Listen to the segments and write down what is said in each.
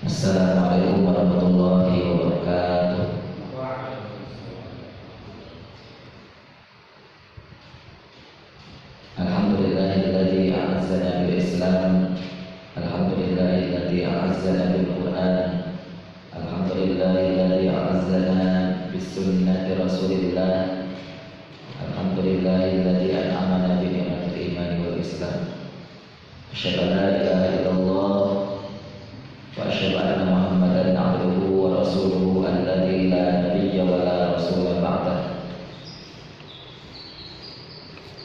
Assalamualaikum warahmatullahi wabarakatuh. Alhamdulillahilladzi a'azzana bil Islam. Alhamdulillahilladzi a'azzana bil Qur'an. Alhamdulillahilladzi a'azzana bis sunnati Rasulillah. Alhamdulillahilladzi an'amana bi ni'matil iman wal Islam. Asyhadu an la ilaha illallah wa asyhadu anna Muhammadan abduhu wa rasuluhu alladzi la nabiyya wa la rasula ba'dah.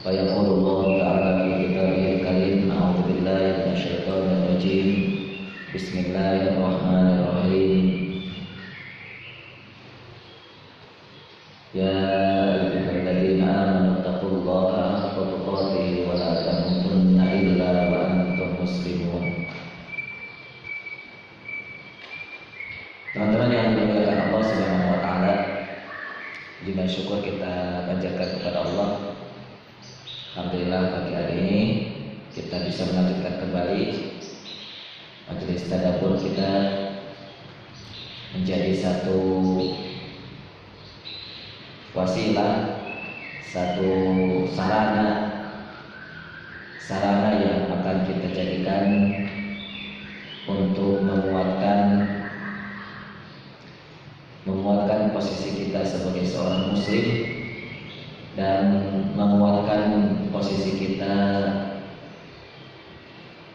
Fa yaqulu Allah ta'ala fi kitabihil karim, a'udzu billahi minasyaitonir rajim. Bismillahirrahmanirrahim. Ya ayyuhalladzina amanu taqullaha haqqa tuqatih wa la tamutunna illa wa antum muslimun. Teman-teman yang dimuliakan Allah Subhanahu wa taala, dengan syukur kita panjatkan kepada Allah. Alhamdulillah pagi hari ini kita bisa melanjutkan kembali majelis tadabbur kita menjadi satu wasilah, satu sarana yang akan kita jadikan untuk menguatkan posisi kita sebagai seorang muslim dan menguatkan posisi kita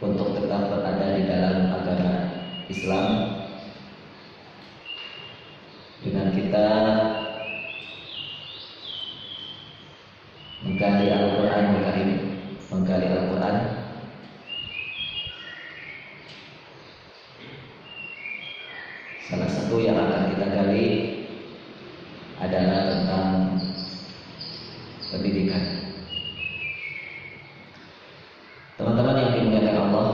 untuk tetap berada di dalam agama Islam dengan kita menggali Al-Quran, menggali Al-Quran. Salah satu yang akan kita gali adalah tentang pendidikan. Teman-teman yang dimuliakan Allah,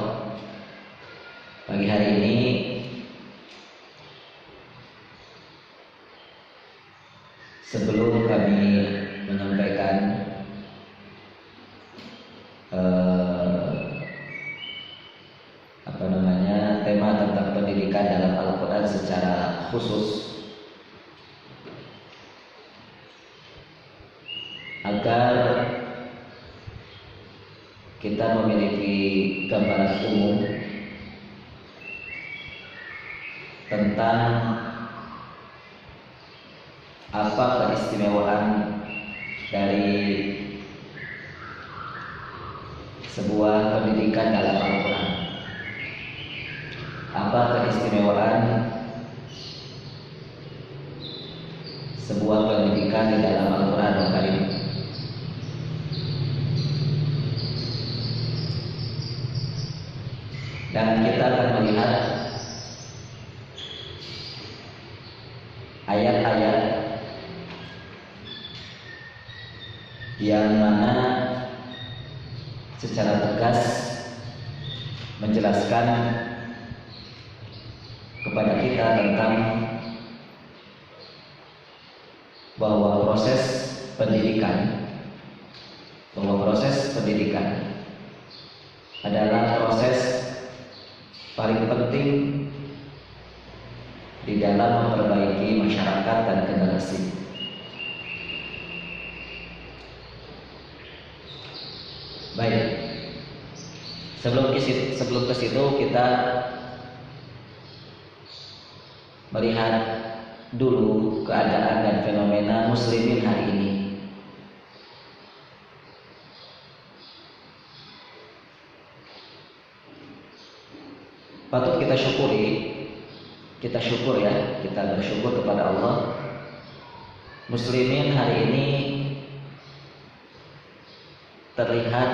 pagi hari ini sebelum kami menyampaikan tema tentang pendidikan dalam Al-Quran secara khusus, agar kita memiliki gambaran umum tentang apa keistimewaan dari sebuah pendidikan dalam Al-Quran, apa keistimewaan sebuah pendidikan di dalam Al-Quran Al-Karim. Dan kita akan melihat ayat-ayat yang mana secara tegas menjelaskan kepada kita tentang bahwa proses pendidikan adalah proses paling penting di dalam memperbaiki masyarakat dan generasi. Baik, sebelum ke situ kita melihat dulu keadaan dan fenomena muslimin hari ini. Patut kita syukur ya, kita bersyukur kepada Allah. Muslimin hari ini terlihat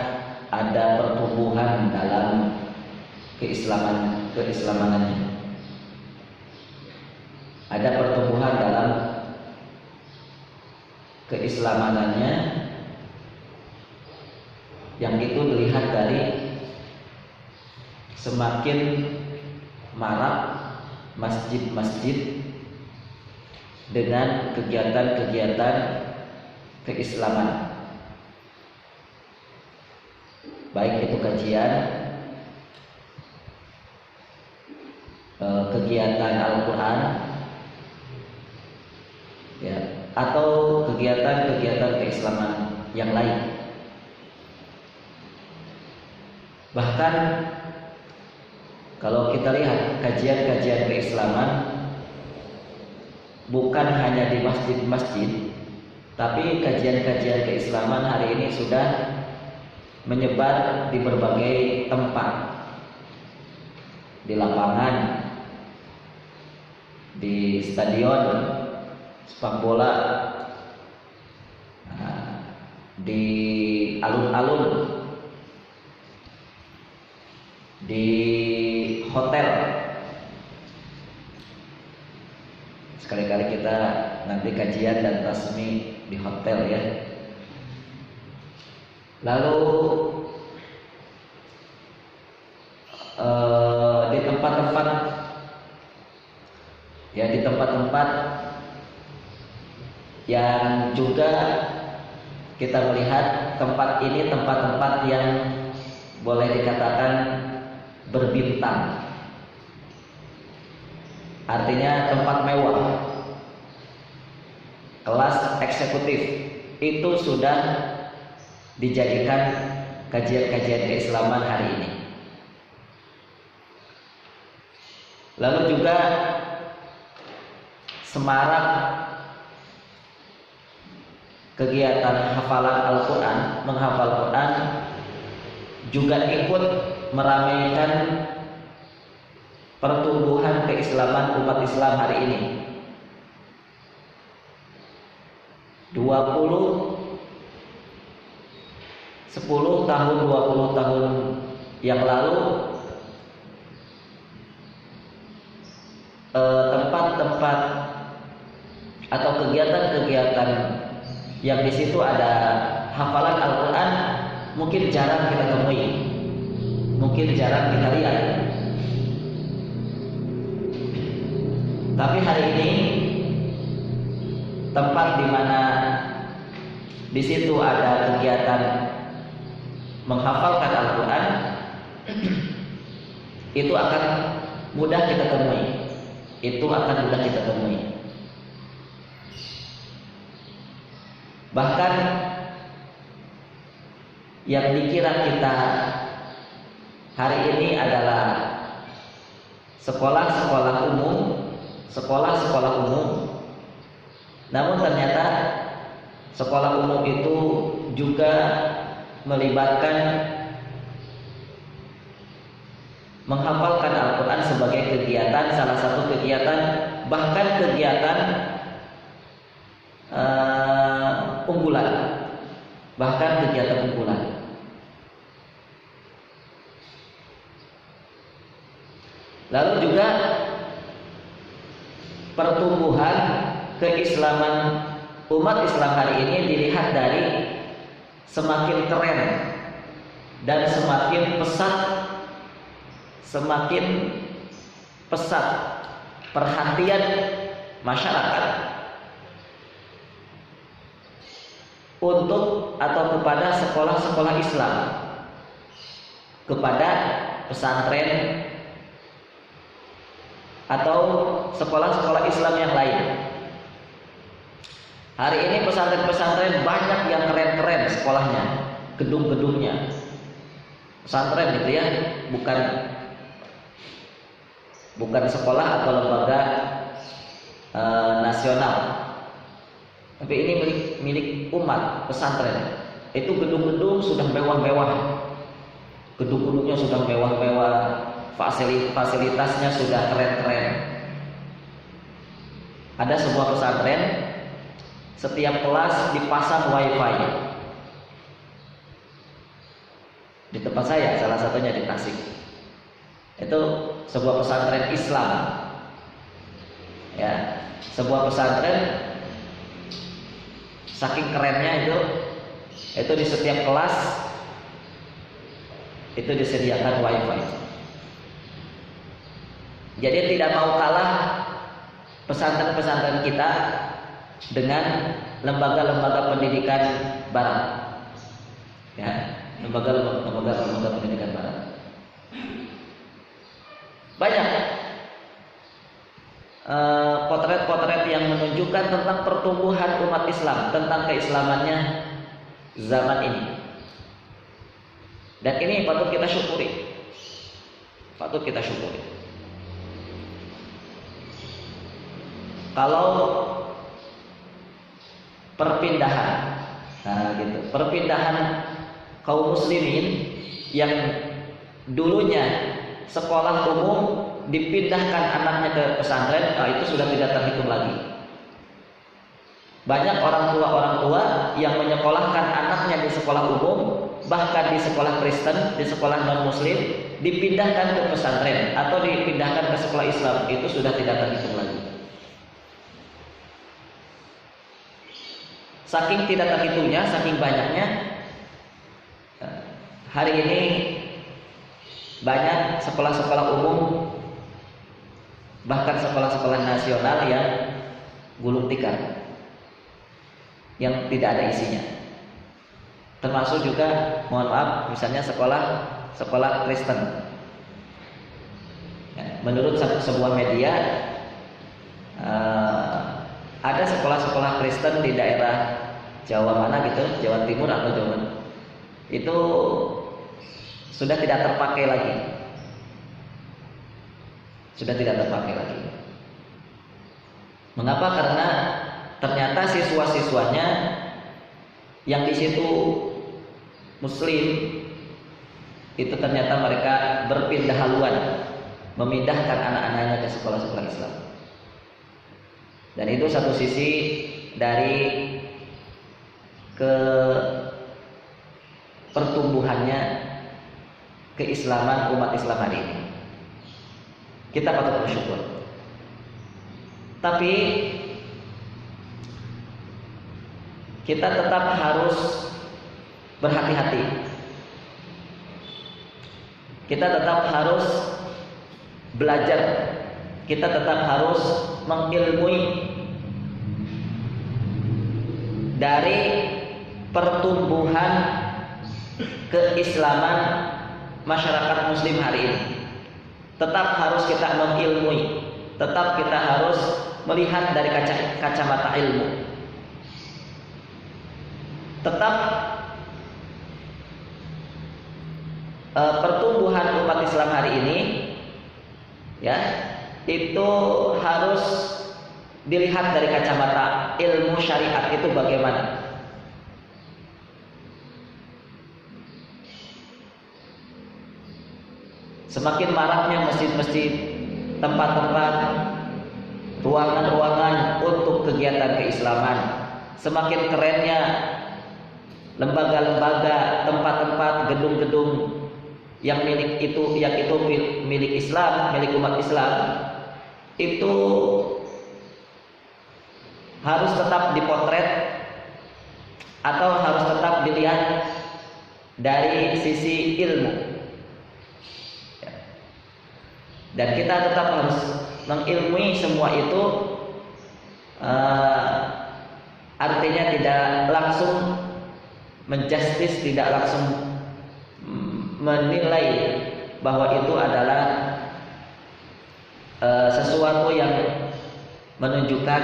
ada pertumbuhan dalam keislamanannya. Ada pertumbuhan dalam keislamanannya yang itu dilihat dari semakin marak masjid-masjid dengan kegiatan-kegiatan keislaman, baik itu kajian kegiatan Al-Quran, ya, atau kegiatan-kegiatan keislaman yang lain. Bahkan kalau kita lihat kajian-kajian keislaman bukan hanya di masjid-masjid, tapi kajian-kajian keislaman hari ini sudah menyebar di berbagai tempat, di lapangan, di stadion sepak bola, di alun-alun, di hotel. Sekali-kali kita nanti kajian dan tasmi di hotel, ya. Lalu di tempat-tempat, ya, di tempat-tempat yang juga kita melihat tempat ini tempat-tempat yang boleh dikatakan berbintang, artinya tempat mewah, kelas eksekutif, itu sudah dijadikan kajian-kajian keislaman hari ini. Lalu juga semarak kegiatan hafalan Al-Quran, menghafal Quran, juga ikut meramaikan pertumbuhan keislaman umat Islam hari ini. 10 tahun, 20 tahun yang lalu, tempat-tempat atau kegiatan-kegiatan yang di situ ada hafalan Al-Quran mungkin jarang kita temui, mungkin jarang kita lihat. Tapi hari ini tempat di mana di situ ada kegiatan menghafalkan Al-Quran itu akan mudah kita temui. Bahkan yang dikira kita hari ini adalah sekolah-sekolah umum, namun ternyata sekolah umum itu juga melibatkan menghafalkan Al-Quran sebagai kegiatan, salah satu kegiatan, bahkan kegiatan unggulan. Lalu juga pertumbuhan keislaman umat Islam hari ini dilihat dari semakin keren dan semakin pesat perhatian masyarakat untuk atau kepada sekolah-sekolah Islam, kepada pesantren atau sekolah-sekolah Islam yang lain. Hari ini pesantren-pesantren banyak yang keren-keren sekolahnya, gedung-gedungnya. Pesantren gitu, ya, bukan sekolah atau lembaga nasional, tapi ini milik umat. Pesantren itu gedung-gedung sudah mewah-mewah, gedung-gedungnya sudah mewah-mewah, fasilitasnya sudah keren-keren. Ada sebuah pesantren, setiap kelas dipasang wifi. Di tempat saya, salah satunya di Tasik, itu sebuah pesantren Islam, ya, sebuah pesantren saking kerennya itu di setiap kelas itu disediakan wifi. Jadi tidak mau kalah pesantren-pesantren kita dengan lembaga-lembaga pendidikan barat, ya, lembaga pendidikan barat. Banyak potret-potret yang menunjukkan tentang pertumbuhan umat Islam, tentang keislamannya zaman ini. Dan ini patut kita syukuri. Patut kita syukuri. Kalau perpindahan, gitu, perpindahan kaum muslimin yang dulunya sekolah umum dipindahkan anaknya ke pesantren, itu sudah tidak terhitung lagi. Banyak orang tua yang menyekolahkan anaknya di sekolah umum, bahkan di sekolah Kristen, di sekolah non Muslim, dipindahkan ke pesantren atau dipindahkan ke sekolah Islam, itu sudah tidak terhitung lagi. Saking tidak terhitungnya, saking banyaknya, hari ini banyak sekolah-sekolah umum, bahkan sekolah-sekolah nasional yang gulung tikar, yang tidak ada isinya. Termasuk juga, mohon maaf, misalnya sekolah Kristen. Menurut sebuah media, ada sekolah-sekolah Kristen di daerah Jawa mana gitu, Jawa Timur atau Jawa mana, itu sudah tidak terpakai lagi. Sudah tidak terpakai lagi. Mengapa? Karena ternyata siswa-siswanya yang di situ Muslim itu ternyata mereka berpindah haluan, memindahkan anak-anaknya ke sekolah-sekolah Islam. Dan itu satu sisi dari pertumbuhannya keislaman umat Islam hari ini. Kita patut bersyukur. Tapi kita tetap harus berhati-hati. Kita tetap harus belajar. Kita tetap harus mengilmui dari pertumbuhan keislaman masyarakat muslim hari ini. Tetap harus kita mengilmui, tetap kita harus melihat dari kacamata ilmu. Tetap pertumbuhan umat Islam hari ini, ya, itu harus dilihat dari kacamata ilmu syariat itu bagaimana. Semakin maraknya masjid-masjid, tempat-tempat, ruangan-ruangan untuk kegiatan keislaman, semakin kerennya lembaga-lembaga, tempat-tempat, gedung-gedung yang itu milik Islam, milik umat Islam, itu harus tetap dipotret atau harus tetap dilihat dari sisi ilmu. Dan kita tetap harus mengilmui semua itu, artinya tidak langsung menjustis, tidak langsung menilai bahwa itu adalah sesuatu yang menunjukkan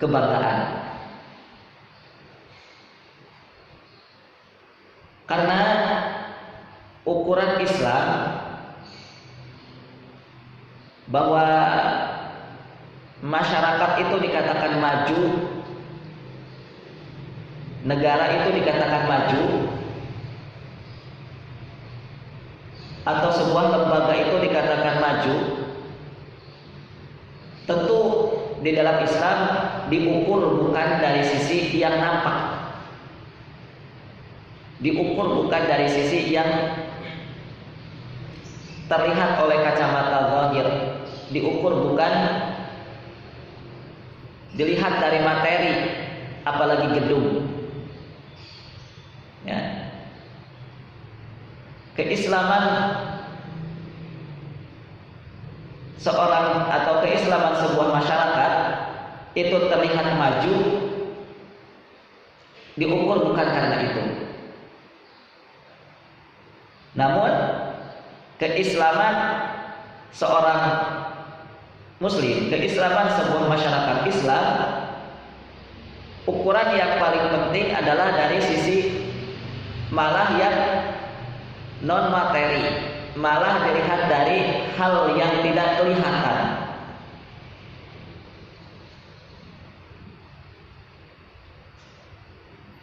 kebanggaan. Karena ukuran Islam bahwa masyarakat itu dikatakan maju, negara itu dikatakan maju, atau sebuah lembaga itu dikatakan maju, tentu di dalam Islam diukur bukan dari sisi yang nampak, diukur bukan dari sisi yang terlihat oleh kacamata zahir, diukur bukan dilihat dari materi, apalagi gedung. Ya. Keislaman seorang atau keislaman sebuah masyarakat itu terlihat maju, diukur bukan karena itu. Namun keislaman seorang Muslim, keislaman sebuah masyarakat Islam, ukuran yang paling penting adalah dari sisi malah yang non materi, malah dilihat dari hal yang tidak kelihatan.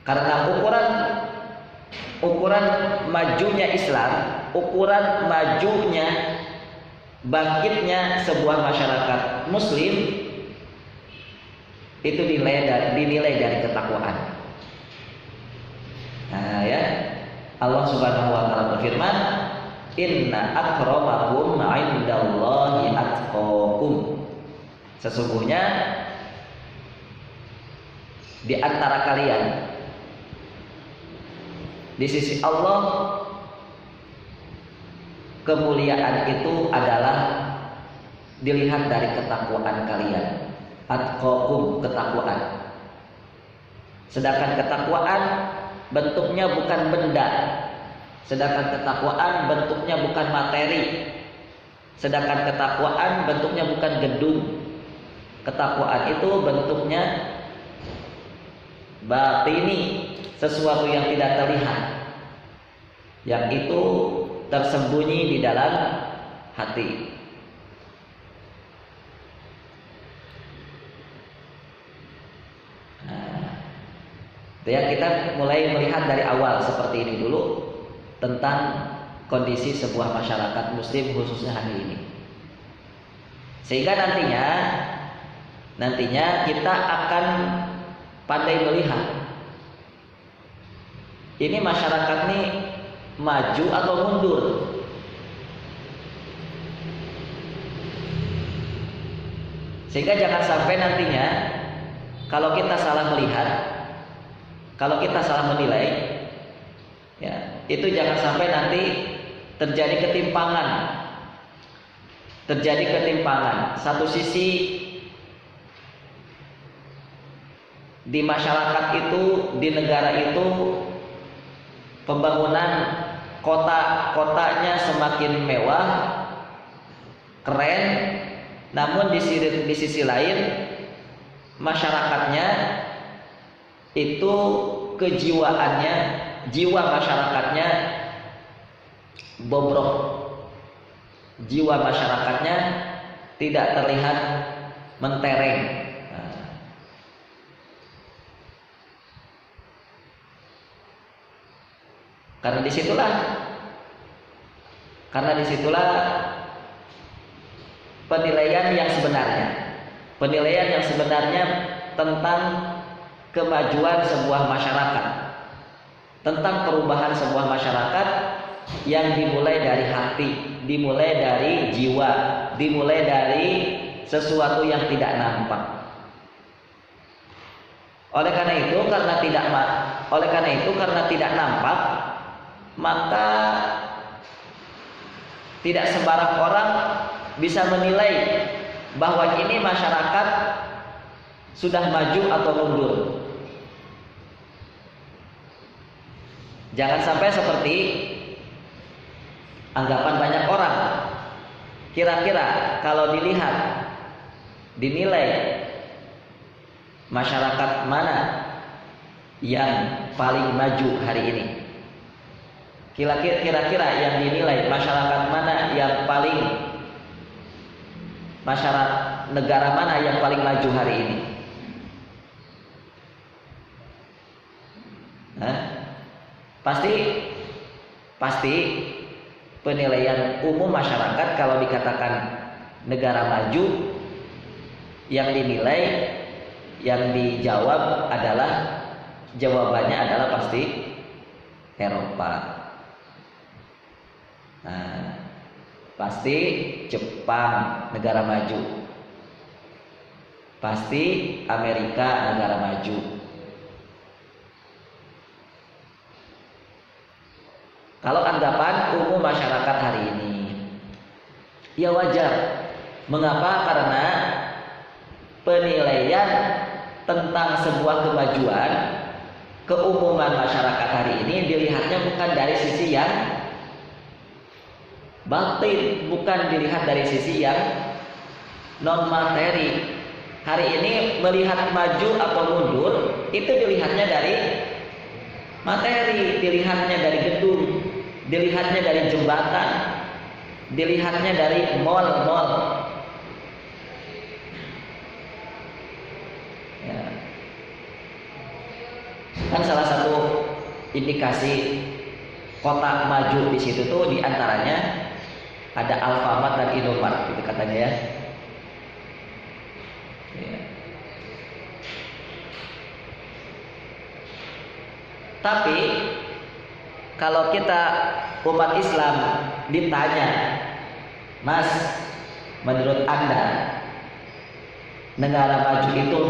Karena ukuran majunya Islam, ukuran majunya bangkitnya sebuah masyarakat Muslim itu dinilai dari ketakwaan. Nah ya, Allah Subhanahu wa taala berfirman, "Inna akramakum 'indallahi atqakum." Sesungguhnya di antara kalian di sisi Allah kemuliaan itu adalah dilihat dari ketakwaan kalian. Atqakum, ketakwaan. Sedangkan ketakwaan bentuknya bukan benda. Sedangkan ketakwaan bentuknya bukan materi. Sedangkan ketakwaan bentuknya bukan gedung. Ketakwaan itu bentuknya batini, sesuatu yang tidak terlihat, yang itu tersembunyi di dalam hati. Nah, ya kita mulai melihat dari awal seperti ini dulu tentang kondisi sebuah masyarakat Muslim khususnya hari ini, sehingga nantinya kita akan pandai melihat ini masyarakat ini maju atau mundur. Sehingga jangan sampai nantinya kalau kita salah melihat, kalau kita salah menilai, ya, itu jangan sampai nanti terjadi ketimpangan. Terjadi ketimpangan. Satu sisi di masyarakat itu, di negara itu pembangunan kotanya semakin mewah, keren, namun di sisi lain masyarakatnya itu kejiwaannya, jiwa masyarakatnya bobrok, jiwa masyarakatnya tidak terlihat mentereng. Karena disitulah penilaian yang sebenarnya tentang kemajuan sebuah masyarakat, tentang perubahan sebuah masyarakat yang dimulai dari hati, dimulai dari jiwa, dimulai dari sesuatu yang tidak nampak. Oleh karena itu karena tidak nampak, maka tidak sembarang orang bisa menilai bahwa ini masyarakat sudah maju atau mundur. Jangan sampai seperti anggapan banyak orang. Kira-kira kalau dinilai masyarakat mana yang paling maju hari ini? Kira-kira yang dinilai masyarakat mana yang negara mana yang paling maju hari ini? Pasti penilaian umum masyarakat kalau dikatakan negara maju, yang dinilai, yang dijawab jawabannya adalah pasti Eropa. Pasti Jepang, negara maju. Pasti Amerika, negara maju. Kalau anggapan umum masyarakat hari ini, ya wajar. Mengapa? Karena penilaian tentang sebuah kemajuan, keumuman masyarakat hari ini dilihatnya bukan dari sisi yang batin, bukan dilihat dari sisi yang non materi. Hari ini melihat maju atau mundur itu dilihatnya dari materi, dilihatnya dari gedung, dilihatnya dari jembatan, dilihatnya dari mall-mall. Ya. Kan salah satu indikasi kota maju di situ tuh diantaranya ada Alfamart dan Indomart, gitu katanya ya. Tapi kalau kita umat Islam ditanya, Mas, menurut Anda negara maju itu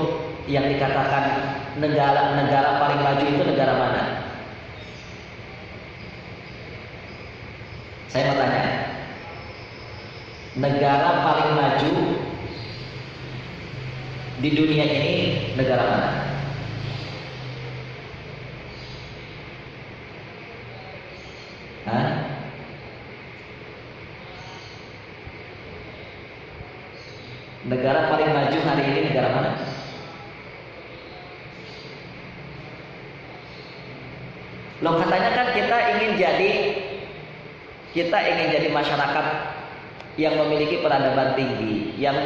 yang dikatakan negara paling maju itu negara mana? Saya mau tanya, negara paling maju di dunia ini negara mana? Hah? Negara paling maju hari ini negara mana? Loh, katanya kan kita ingin jadi masyarakat yang memiliki peradaban tinggi, yang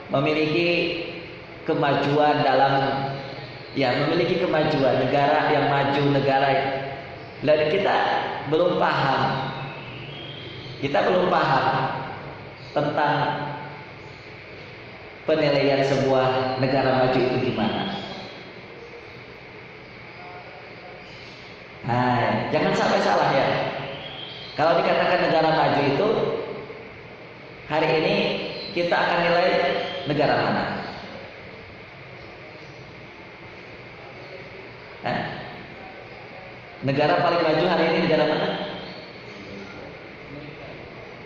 memiliki kemajuan memiliki kemajuan, negara yang maju, negara. Lalu kita belum paham tentang penilaian sebuah negara maju itu gimana. Nah, jangan sampai salah ya. Kalau dikatakan negara maju itu, hari ini kita akan nilai negara mana? Hah? Negara paling maju hari ini negara mana?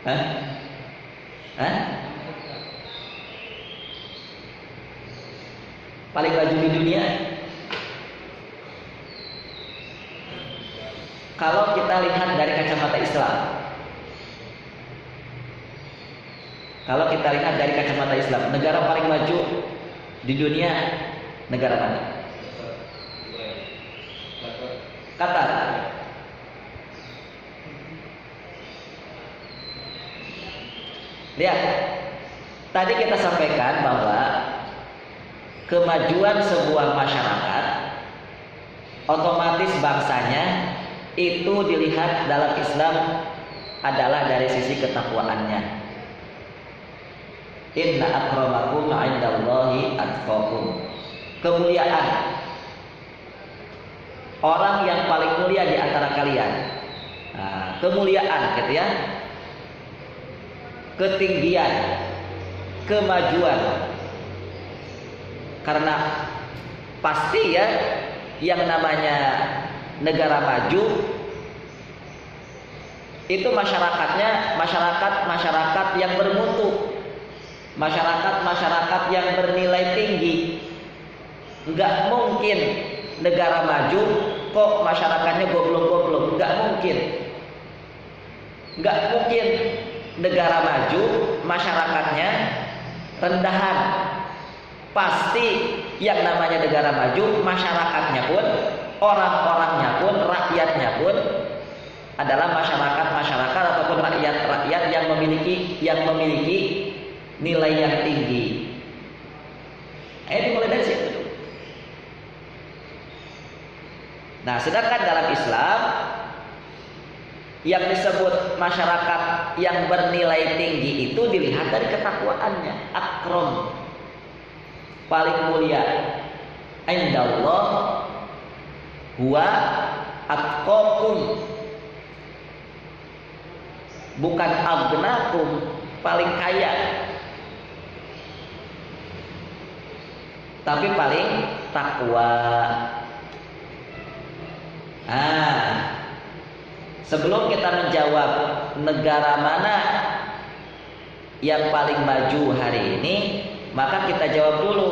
Hah? Hah? Paling maju di dunia? Kalau kita lihat dari kacamata Islam, negara paling maju di dunia negara mana? Qatar. Lihat, tadi kita sampaikan bahwa kemajuan sebuah masyarakat otomatis bangsanya itu dilihat dalam Islam adalah dari sisi ketakwaannya. Inna akramakum 'indallahi atqakum. Kemuliaan orang yang paling mulia di antara kalian. Nah, kemuliaan gitu ya. Ketinggian, kemajuan. Karena pasti ya yang namanya negara maju itu masyarakatnya masyarakat yang bermutu, masyarakat yang bernilai tinggi. Enggak mungkin negara maju kok masyarakatnya goblok-goblok, enggak mungkin. Enggak mungkin negara maju masyarakatnya rendahan. Pasti yang namanya negara maju masyarakatnya pun, orang-orangnya pun, rakyatnya pun adalah masyarakat ataupun rakyat yang memiliki nilai yang tinggi. Ini mulai dari situ. Nah, sedangkan dalam Islam yang disebut masyarakat yang bernilai tinggi itu dilihat dari ketakwaannya. Akram, paling mulia, indallah huwa atqakum, bukan agnakum, paling kaya, tapi paling takwa. Sebelum kita menjawab negara mana yang paling maju hari ini, maka kita jawab dulu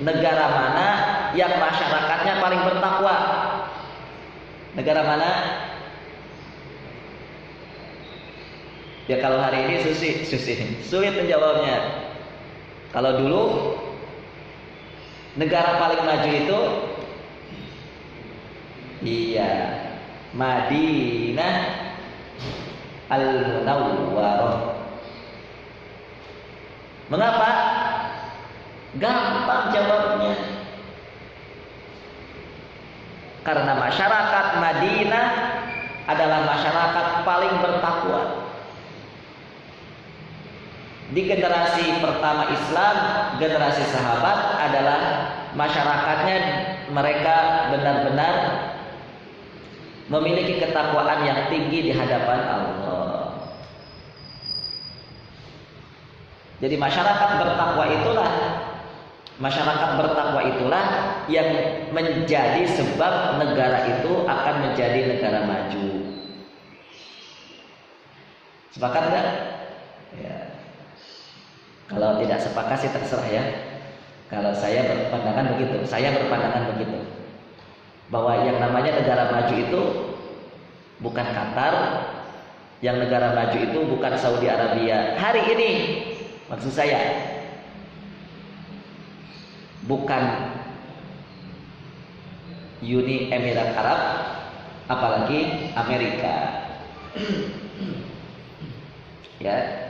negara mana yang masyarakatnya paling bertakwa. Negara mana? Ya kalau hari ini sulit menjawabnya. Kalau dulu negara paling maju itu iya Madinah Al-Munawwarah. Mengapa? Gampang jawabnya. Karena masyarakat Madinah adalah masyarakat paling bertakwa. Di generasi pertama Islam, generasi sahabat adalah masyarakatnya mereka benar-benar memiliki ketakwaan yang tinggi di hadapan Allah. Jadi masyarakat bertakwa itulah yang menjadi sebab negara itu akan menjadi negara maju. Sepakat enggak? Ya. Kalau tidak sepakat sih terserah ya. Kalau saya berpandangan begitu. Bahwa yang namanya negara maju itu bukan Qatar, yang negara maju itu bukan Saudi Arabia. Hari ini maksud saya bukan Uni Emirat Arab, apalagi Amerika. Ya.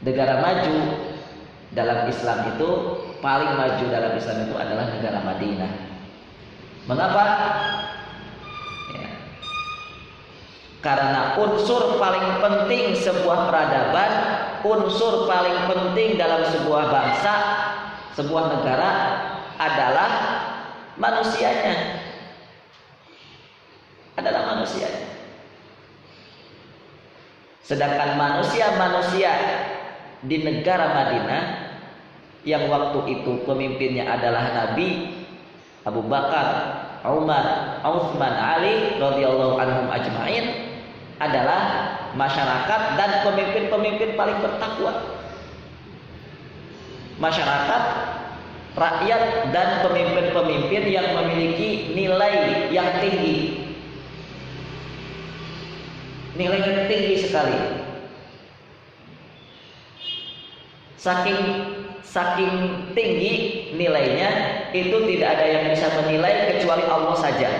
Negara maju dalam Islam itu, paling maju dalam Islam itu adalah negara Madinah. Mengapa? Ya. Karena unsur paling penting sebuah peradaban, unsur paling penting dalam sebuah bangsa, sebuah negara adalah manusianya. Sedangkan manusia di negara Madinah yang waktu itu pemimpinnya adalah Nabi, Abu Bakar, Umar, Utsman, Ali radhiyallahu anhum ajma'in, adalah masyarakat dan pemimpin-pemimpin paling bertakwa. Masyarakat, rakyat dan pemimpin-pemimpin yang memiliki nilai yang tinggi. Nilai yang tinggi sekali. Saking tinggi nilainya, itu tidak ada yang bisa menilai kecuali Allah saja.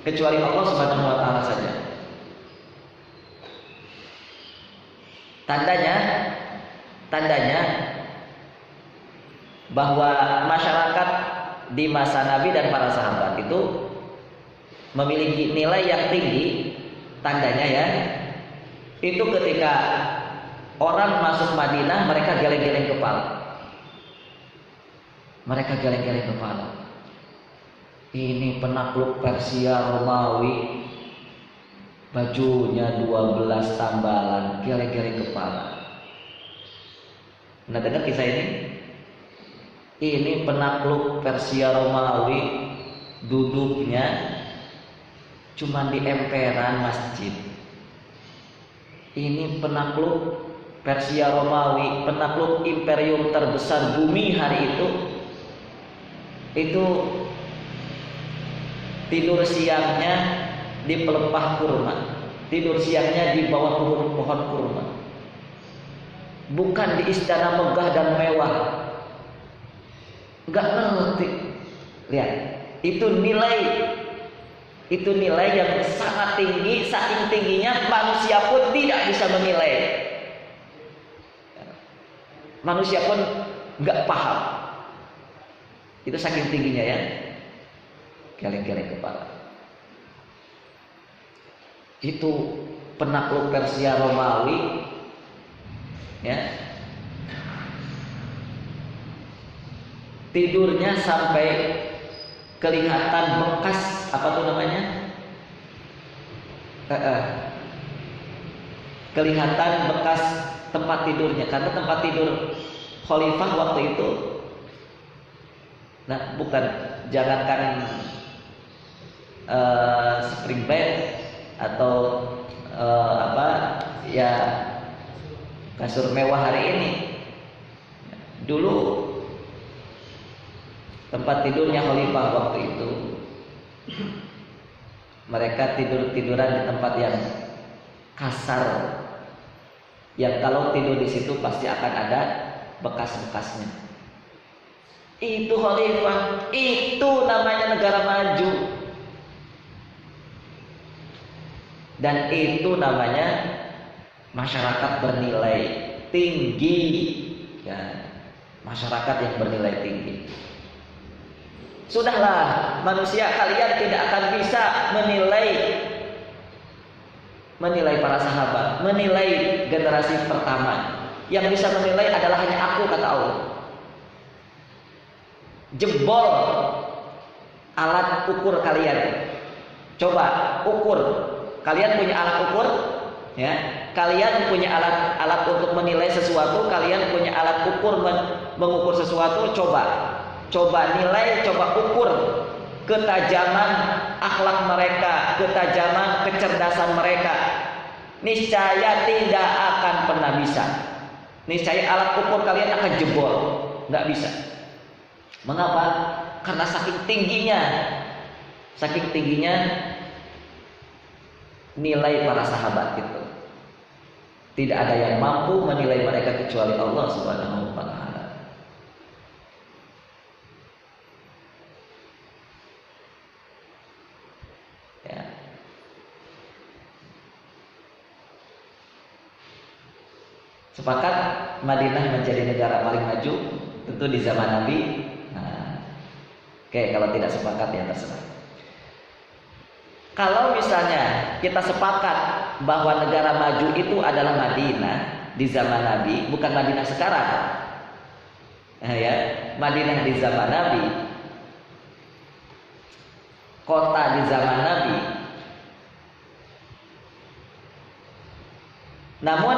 Kecuali Allah Subhanahu wa taala saja. Tandanya bahwa masyarakat di masa Nabi dan para sahabat itu memiliki nilai yang tinggi. Tandanya ya, itu ketika orang masuk Madinah, mereka geleng-geleng kepala. Ini penakluk Persia Romawi, bajunya 12 tambalan, geleng-geleng kepala. Nah, dengar kisah ini? Ini penakluk Persia Romawi, duduknya cuma di emperan masjid. Ini penakluk Persia Romawi, penakluk imperium terbesar bumi hari itu tidur siangnya di pelepah kurma, tidur siangnya di bawah pohon kurma, bukan di istana megah dan mewah. Enggak ngerti. Lihat, itu nilai yang sangat tinggi, saking tingginya manusia pun tidak bisa menilai. Manusia pun nggak paham. Itu saking tingginya ya. Geleng-geleng kepala. Itu penakluk Persia Romawi, ya. Tidurnya sampai kelihatan bekas apa tuh namanya? Kelihatan bekas tempat tidurnya, karena tempat tidur khalifah waktu itu, nah bukan, jangankan spring bed atau kasur mewah hari ini, dulu tempat tidurnya khalifah waktu itu, mereka tiduran di tempat yang kasar, yang kalau tidur di situ pasti akan ada bekas-bekasnya. Itu khalifah, itu namanya negara maju. Dan itu namanya masyarakat bernilai tinggi, ya. Masyarakat yang bernilai tinggi. Sudahlah, manusia, kalian tidak akan bisa menilai para sahabat, menilai generasi pertama. Yang bisa menilai adalah hanya aku, kata Allah. Jebol alat ukur kalian. Coba ukur. Kalian punya alat ukur, ya. Kalian punya alat untuk menilai sesuatu. Kalian punya alat ukur mengukur sesuatu. Coba nilai, coba ukur ketajaman akhlak mereka, ketajaman kecerdasan mereka. Niscaya tidak akan pernah bisa. Niscaya alat ukur kalian akan jebol, nggak bisa. Mengapa? Karena saking tingginya nilai para sahabat itu. Tidak ada yang mampu menilai mereka kecuali Allah Subhanahu wa Ta'ala. Ya. Sepakat Madinah menjadi negara paling maju tentu di zaman Nabi. Oke, kalau tidak sepakat ya terserah. Kalau misalnya kita sepakat bahwa negara maju itu adalah Madinah di zaman Nabi, bukan Madinah sekarang, ya, Madinah di zaman Nabi, kota di zaman Nabi. Namun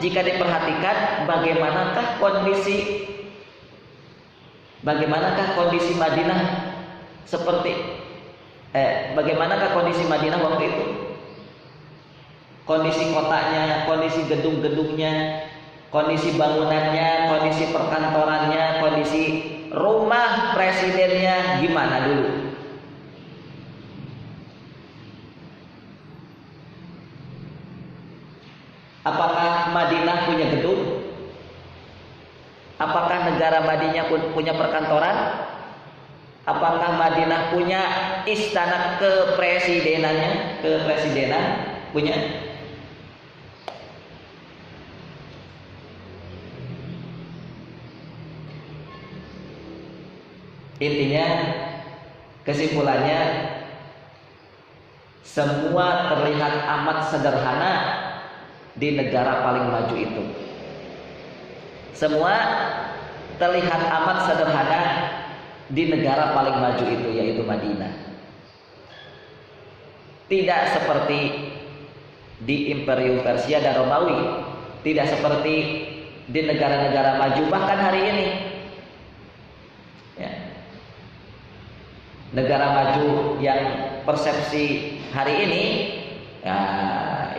jika diperhatikan bagaimanakah kondisi Madinah bagaimanakah kondisi Madinah waktu itu? Kondisi kotanya, kondisi gedung-gedungnya, kondisi bangunannya, kondisi perkantorannya, kondisi rumah presidennya gimana dulu? Apakah Madinah punya gedung? Apakah negara Madinah punya perkantoran? Apakah Madinah punya istana kepresidenan punya? Intinya, kesimpulannya, semua terlihat amat sederhana di negara paling maju itu. Semua terlihat amat sederhana di negara paling maju itu, yaitu Madinah. Tidak seperti di Imperium Persia dan Romawi, tidak seperti di negara-negara maju bahkan hari ini. Ya. Negara maju yang persepsi hari ini, ya,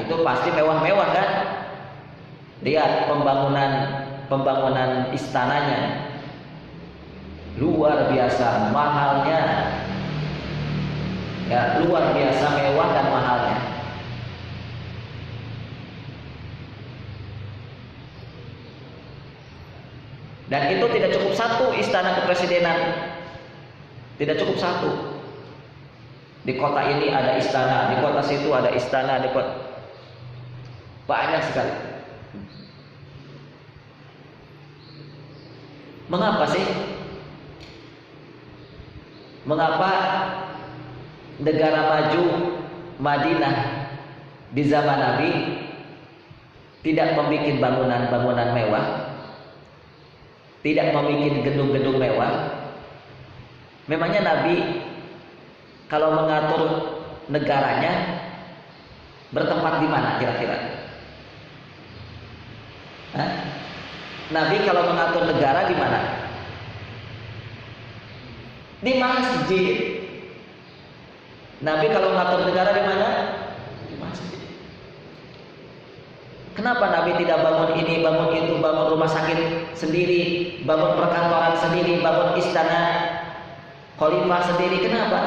itu pasti mewah-mewah kan? Lihat pembangunan istananya. Luar biasa mahalnya, ya, luar biasa mewah dan mahalnya. Dan itu tidak cukup satu istana kepresidenan, tidak cukup satu. Di kota ini ada istana, di kota situ ada istana, di kota banyak sekali. Mengapa sih? Mengapa negara maju Madinah di zaman Nabi tidak membuat bangunan-bangunan mewah, tidak membuat gedung-gedung mewah? Memangnya Nabi kalau mengatur negaranya bertempat di mana kira-kira? Nabi kalau mengatur negara di mana? Di masjid. Nabi kalau mengatur negara di mana? Di masjid. Kenapa Nabi tidak bangun ini, bangun itu, bangun rumah sakit sendiri, bangun perkantoran sendiri, bangun istana khalifah sendiri? Kenapa?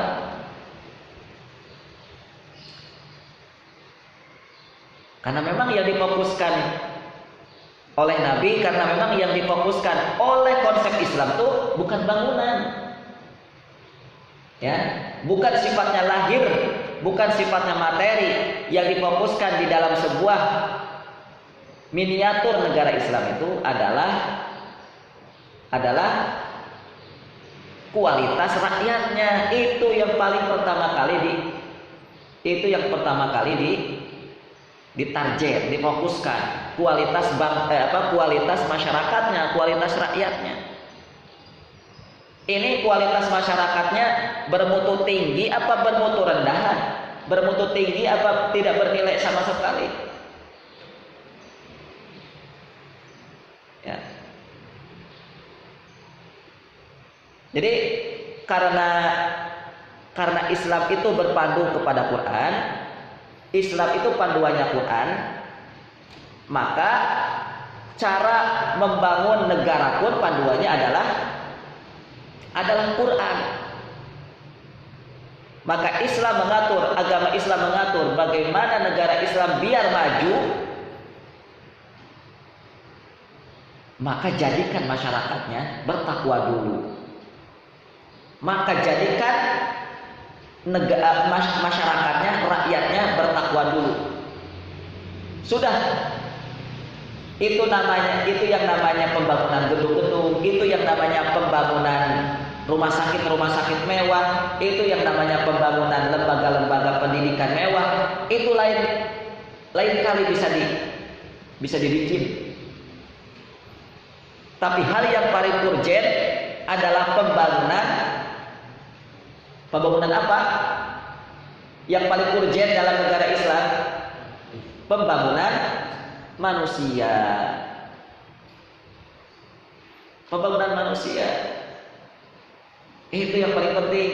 Karena memang yang difokuskan oleh Nabi, karena memang yang difokuskan oleh konsep Islam itu bukan bangunan, ya, bukan sifatnya lahir, bukan sifatnya materi. Yang difokuskan di dalam sebuah miniatur negara Islam itu adalah kualitas rakyatnya. Itu yang paling pertama kali ditarget, difokuskan. Kualitas kualitas masyarakatnya, kualitas rakyatnya. Ini kualitas masyarakatnya bermutu tinggi apa bermutu rendah? Bermutu tinggi apa tidak bernilai sama sekali? Ya. Jadi karena Islam itu berpandu kepada Quran, Islam itu panduannya Quran, maka cara membangun negara pun panduannya adalah Quran. Maka Islam mengatur, agama Islam mengatur bagaimana negara Islam biar maju. Maka jadikan masyarakatnya bertakwa dulu. Maka jadikan masyarakatnya, rakyatnya bertakwa dulu. Sudah. Itu yang namanya pembangunan gedung-gedung, itu yang namanya pembangunan rumah sakit mewah, itu yang namanya pembangunan lembaga-lembaga pendidikan mewah. Itu lain kali bisa dibikin. Tapi hal yang paling urgent adalah pembangunan apa? Yang paling urgent dalam negara Islam, pembangunan manusia. Pembangunan manusia. Itu yang paling penting.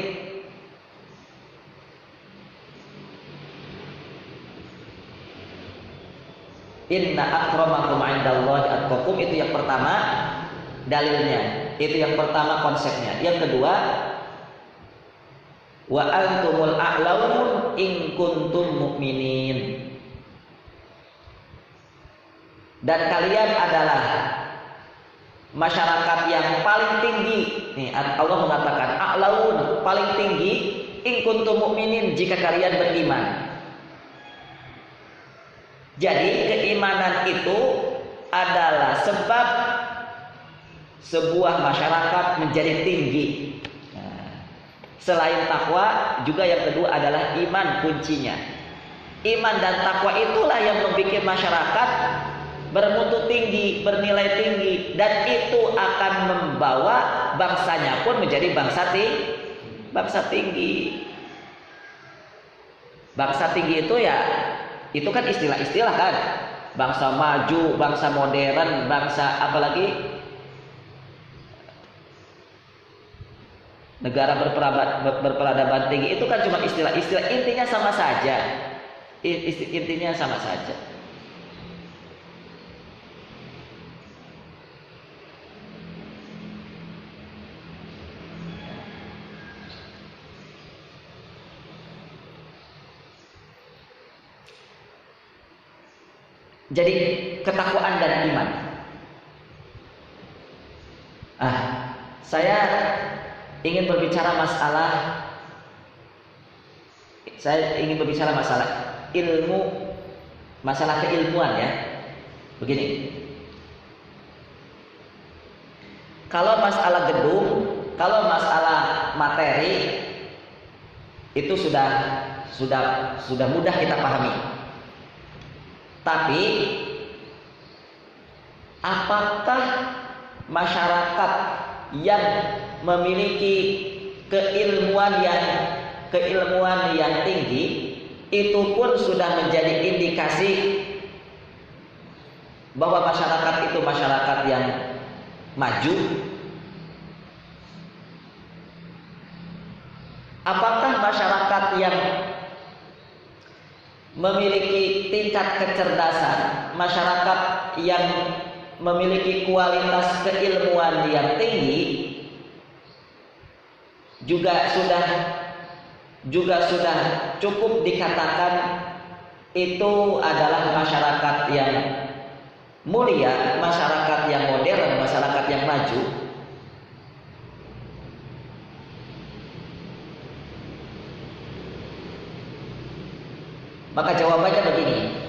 Inna akramakum 'indallahi atqakum, itu yang pertama dalilnya. Itu yang pertama konsepnya. Yang kedua, wa antumul a'laun in kuntum mu'minin. Dan kalian adalah masyarakat yang paling tinggi. Nih Allah mengatakan a'laun, paling tinggi, in kuntum mu'minin, jika kalian beriman. Jadi keimanan itu adalah sebab sebuah masyarakat menjadi tinggi. Nah, selain takwa, juga yang kedua adalah iman kuncinya. Iman dan takwa itulah yang membuat masyarakat bermutu tinggi, bernilai tinggi, dan itu akan membawa bangsanya pun menjadi bangsa tinggi. Bangsa tinggi itu ya, itu kan istilah-istilah kan, bangsa maju, bangsa modern, bangsa apalagi negara berperadaban tinggi, itu kan cuma istilah-istilah. Intinya sama saja. Intinya sama saja. Jadi ketakwaan dan iman. Saya ingin berbicara masalah ilmu, masalah keilmuan ya. Begini. Kalau masalah gedung, kalau masalah materi itu sudah mudah kita pahami. Tapi apakah masyarakat yang memiliki keilmuan yang tinggi itu pun sudah menjadi indikasi bahwa masyarakat itu masyarakat yang maju? Apakah masyarakat yang memiliki tingkat kecerdasan, masyarakat yang memiliki kualitas keilmuan yang tinggi juga sudah cukup dikatakan itu adalah masyarakat yang mulia, masyarakat yang modern, masyarakat yang maju, maka jawabannya begini.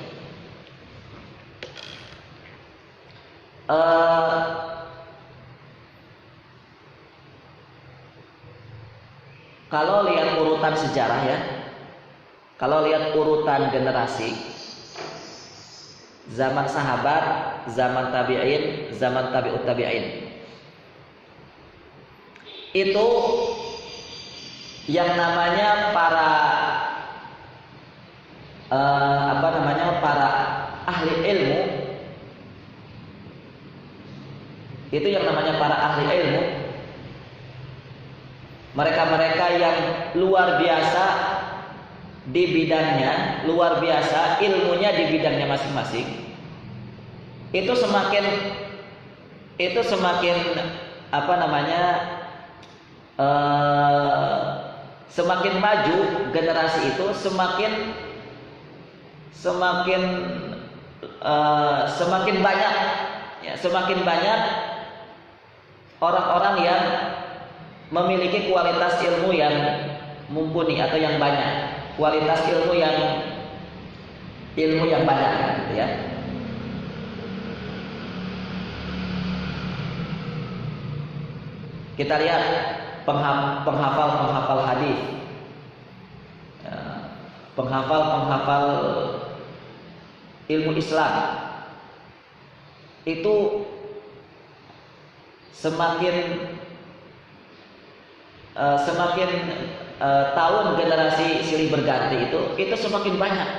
Kalau lihat urutan sejarah ya, kalau lihat urutan generasi, zaman sahabat, zaman tabi'in, zaman tabi'ut tabi'in, itu yang namanya para ahli ilmu, itu yang namanya para ahli ilmu, mereka-mereka yang luar biasa di bidangnya, luar biasa ilmunya di bidangnya masing-masing, itu semakin semakin maju generasi itu, semakin banyak ya, semakin banyak orang-orang yang memiliki kualitas ilmu yang mumpuni atau yang banyak, kualitas ilmu yang banyak gitu ya. Kita lihat penghafal hadis, penghafal ilmu Islam itu semakin tahun generasi silih berganti itu semakin banyak.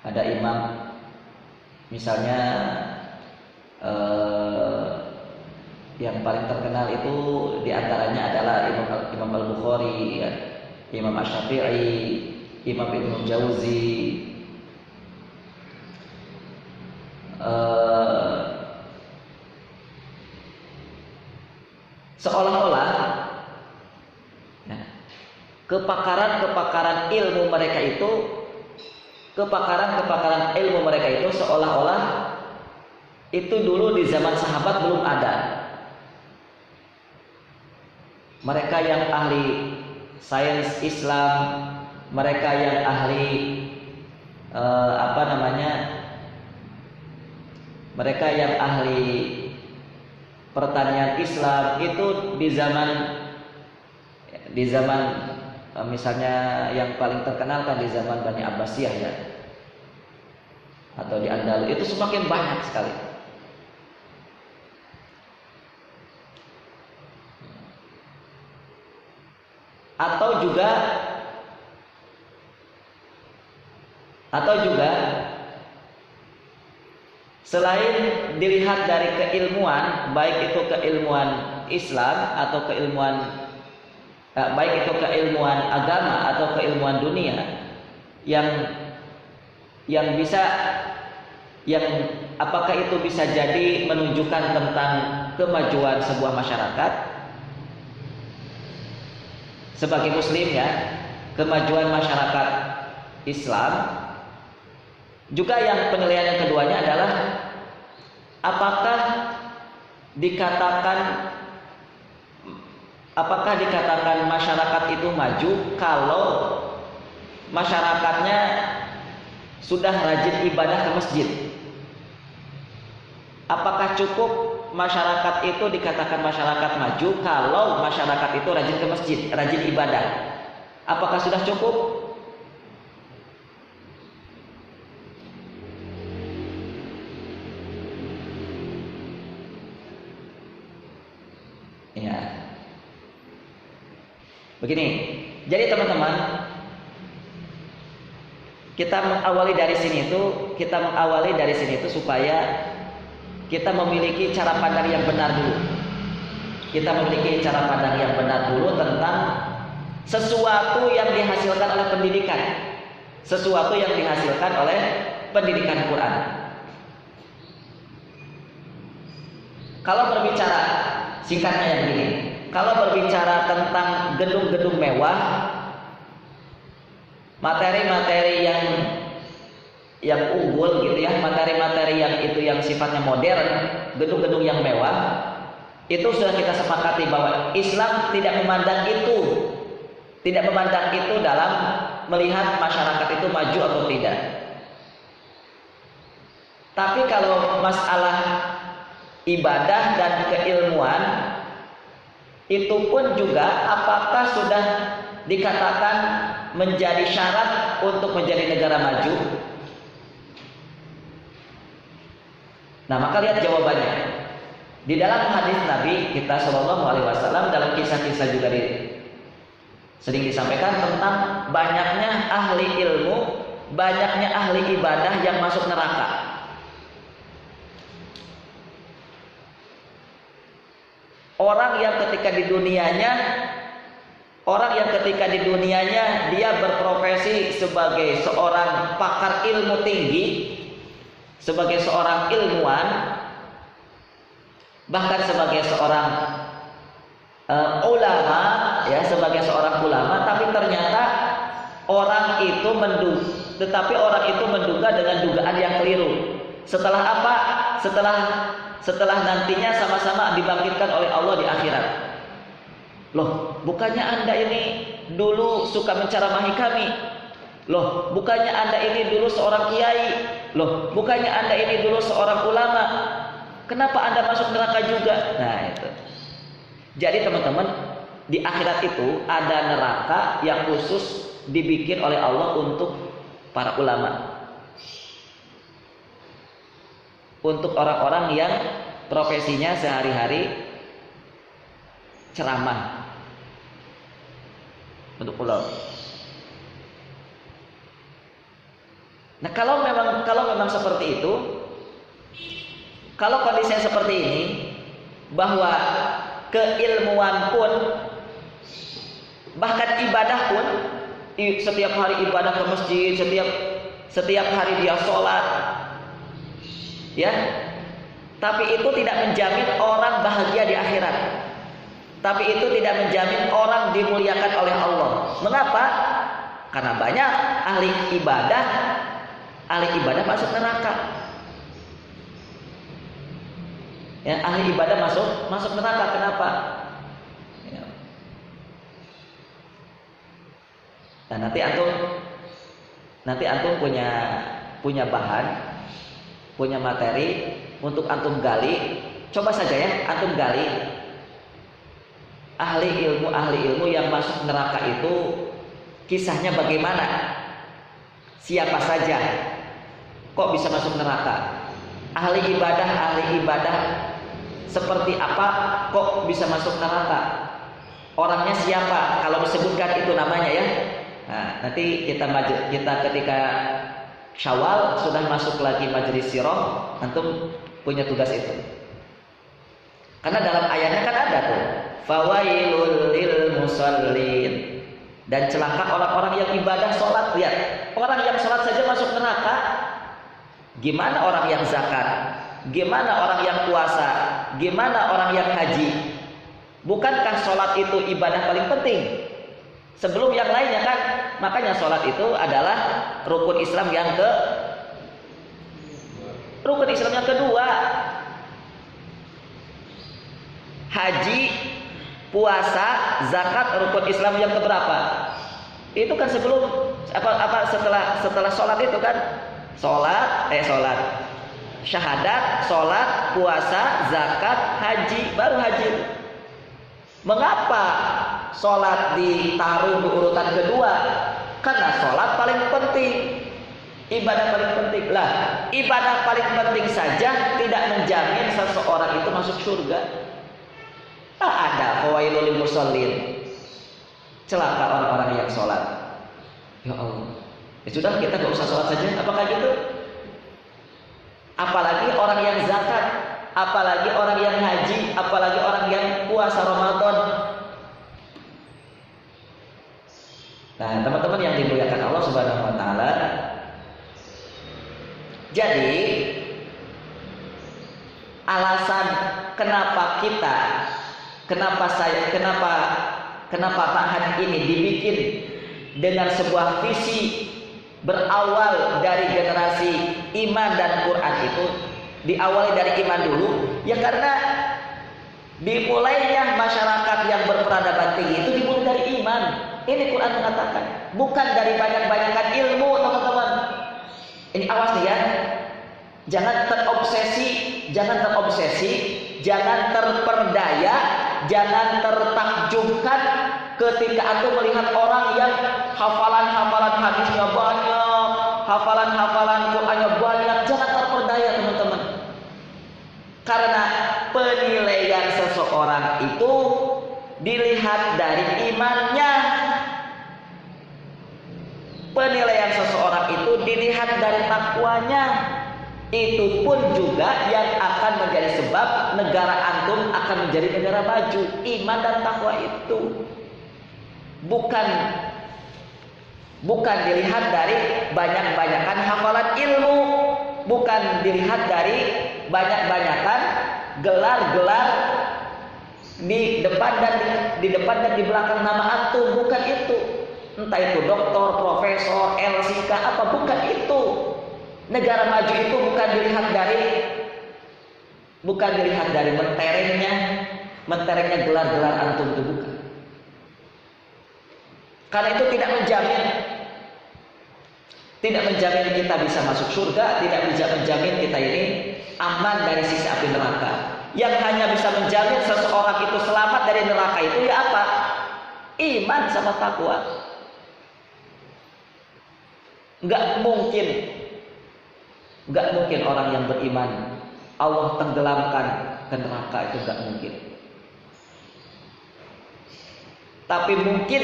Ada imam misalnya yang paling terkenal itu diantaranya adalah Imam Al-Bukhari, ya, Imam Asy-Syafi'i, Imam Ibnu Jauzi, seolah-olah ya, kepakaran ilmu mereka itu seolah-olah itu dulu di zaman sahabat belum ada. Mereka yang ahli sains Islam, mereka yang ahli mereka yang ahli pertanian Islam itu di zaman misalnya yang paling terkenal kan di zaman Bani Abbasiyah ya, atau di Andalus, itu semakin banyak sekali. Atau juga selain dilihat dari keilmuan, baik itu keilmuan Islam atau baik itu keilmuan agama atau keilmuan dunia, yang apakah itu bisa jadi menunjukkan tentang kemajuan sebuah masyarakat sebagai muslim ya, kemajuan masyarakat Islam. Juga yang penilaian yang keduanya adalah apakah dikatakan masyarakat itu maju kalau masyarakatnya sudah rajin ibadah ke masjid. Apakah cukup masyarakat itu dikatakan masyarakat maju kalau masyarakat itu rajin ke masjid, rajin ibadah? Apakah sudah cukup? Ya. Begini. Jadi teman-teman, kita mengawali dari sini itu supaya kita memiliki cara pandang yang benar dulu. Kita memiliki cara pandang yang benar dulu tentang sesuatu yang dihasilkan oleh pendidikan. Sesuatu yang dihasilkan oleh pendidikan Quran. Kalau berbicara, singkatnya yang begini, kalau berbicara tentang gedung-gedung mewah, materi-materi yang unggul gitu ya, materi-materi yang itu yang sifatnya modern, gedung-gedung yang mewah, itu sudah kita sepakati bahwa Islam tidak memandang itu dalam melihat masyarakat itu maju atau tidak. Tapi kalau masalah ibadah dan keilmuan, itu pun juga apakah sudah dikatakan menjadi syarat untuk menjadi negara maju? Nah, maka lihat jawabannya. Di dalam hadis Nabi kita Shallallahu Alaihi Wasallam, dalam kisah-kisah juga sering disampaikan tentang banyaknya ahli ilmu, banyaknya ahli ibadah yang masuk neraka. Orang yang ketika di dunianya dia berprofesi sebagai seorang pakar ilmu tinggi, sebagai seorang ilmuwan, bahkan sebagai seorang ulama, ya, sebagai seorang ulama, tapi ternyata orang itu menduga dengan dugaan yang keliru. Setelah apa? Setelah nantinya sama-sama dibangkitkan oleh Allah di akhirat. Loh, bukannya Anda ini dulu suka menceramahi kami? Loh, bukannya Anda ini dulu seorang kiai? Loh, bukannya Anda ini dulu seorang ulama? Kenapa Anda masuk neraka juga? Nah, itu. Jadi teman-teman, di akhirat itu ada neraka yang khusus dibikin oleh Allah untuk para ulama. Untuk orang-orang yang profesinya sehari-hari ceramah untuk pulau. Nah, kalau memang seperti itu, kalau kondisinya seperti ini, bahwa keilmuan pun, bahkan ibadah pun, setiap hari ibadah ke masjid, setiap hari dia sholat, ya, tapi itu tidak menjamin orang bahagia di akhirat. Tapi itu tidak menjamin orang dimuliakan oleh Allah. Mengapa? Karena banyak ahli ibadah masuk neraka. Ya, ahli ibadah masuk neraka. Kenapa? Ya. Nah, nanti antum punya bahan, punya materi untuk antum gali. Coba saja ya, antum gali ahli ilmu yang masuk neraka itu kisahnya bagaimana? Siapa saja? Kok bisa masuk neraka? Ahli ibadah seperti apa kok bisa masuk neraka? Orangnya siapa? Kalau disebutkan itu namanya ya. Nah, nanti kita ketika Syawal sudah masuk lagi majelis sirah, antum punya tugas itu. Karena dalam ayatnya kan ada tuh, fawailul lil musallin, dan celaka orang-orang yang ibadah sholat. Lihat, orang yang sholat saja masuk neraka. Gimana orang yang zakat? Gimana orang yang puasa? Gimana orang yang haji? Bukankah sholat itu ibadah paling penting sebelum yang lainnya kan? Makanya sholat itu adalah rukun Islam yang kedua. Haji, puasa, zakat, rukun Islam yang keberapa? Itu kan setelah sholat itu kan? Sholat, syahadat, sholat, puasa, zakat, haji, baru haji. Mengapa sholat ditaruh di urutan kedua? Karena sholat paling penting, ibadah paling penting. Lah, ibadah paling penting saja tidak menjamin seseorang itu masuk surga. Ada fawailul lil musallin, celaka orang-orang yang sholat. Ya Allah, ya sudah, kita gak usah sholat saja. Apakah gitu? Apalagi orang yang zakat, apalagi orang yang haji, apalagi orang yang puasa Ramadan. Nah, teman-teman yang dimuliakan Allah Subhanahu wa taala, jadi alasan kenapa Ma'had ini dibikin dengan sebuah visi berawal dari generasi iman dan Quran itu diawali dari iman dulu, ya karena dimulainya masyarakat yang berperadaban tinggi itu dimulai dari iman. Ini Quran mengatakan, bukan dari banyak-banyakan ilmu, teman-teman. Ini awas nih ya, jangan terobsesi, jangan terperdaya, jangan tertakjubkan ketika antum melihat orang yang hafalan hadisnya banyak, hafalan Qur'annya banyak. Jangan terperdaya, teman-teman. Karena penilaian seseorang itu dilihat dari imannya. Penilaian seseorang itu dilihat dari takwanya. Itu pun juga yang akan menjadi sebab negara antum akan menjadi negara maju. Iman dan takwa itu bukan dilihat dari banyak-banyakan hafalan ilmu, bukan dilihat dari banyak-banyakan gelar-gelar di depan dan di belakang nama antum, bukan itu. Entah itu doktor, profesor, LSK apa, bukan itu. Negara maju itu bukan dilihat dari menterengnya gelar-gelar antum, itu bukan. Karena itu tidak menjamin kita bisa masuk surga, tidak bisa menjamin kita ini aman dari siksa api neraka. Yang hanya bisa menjamin seseorang itu selamat dari neraka itu ya apa? Iman sama takwa. Enggak mungkin orang yang beriman Allah tenggelamkan ke neraka, itu enggak mungkin. Tapi mungkin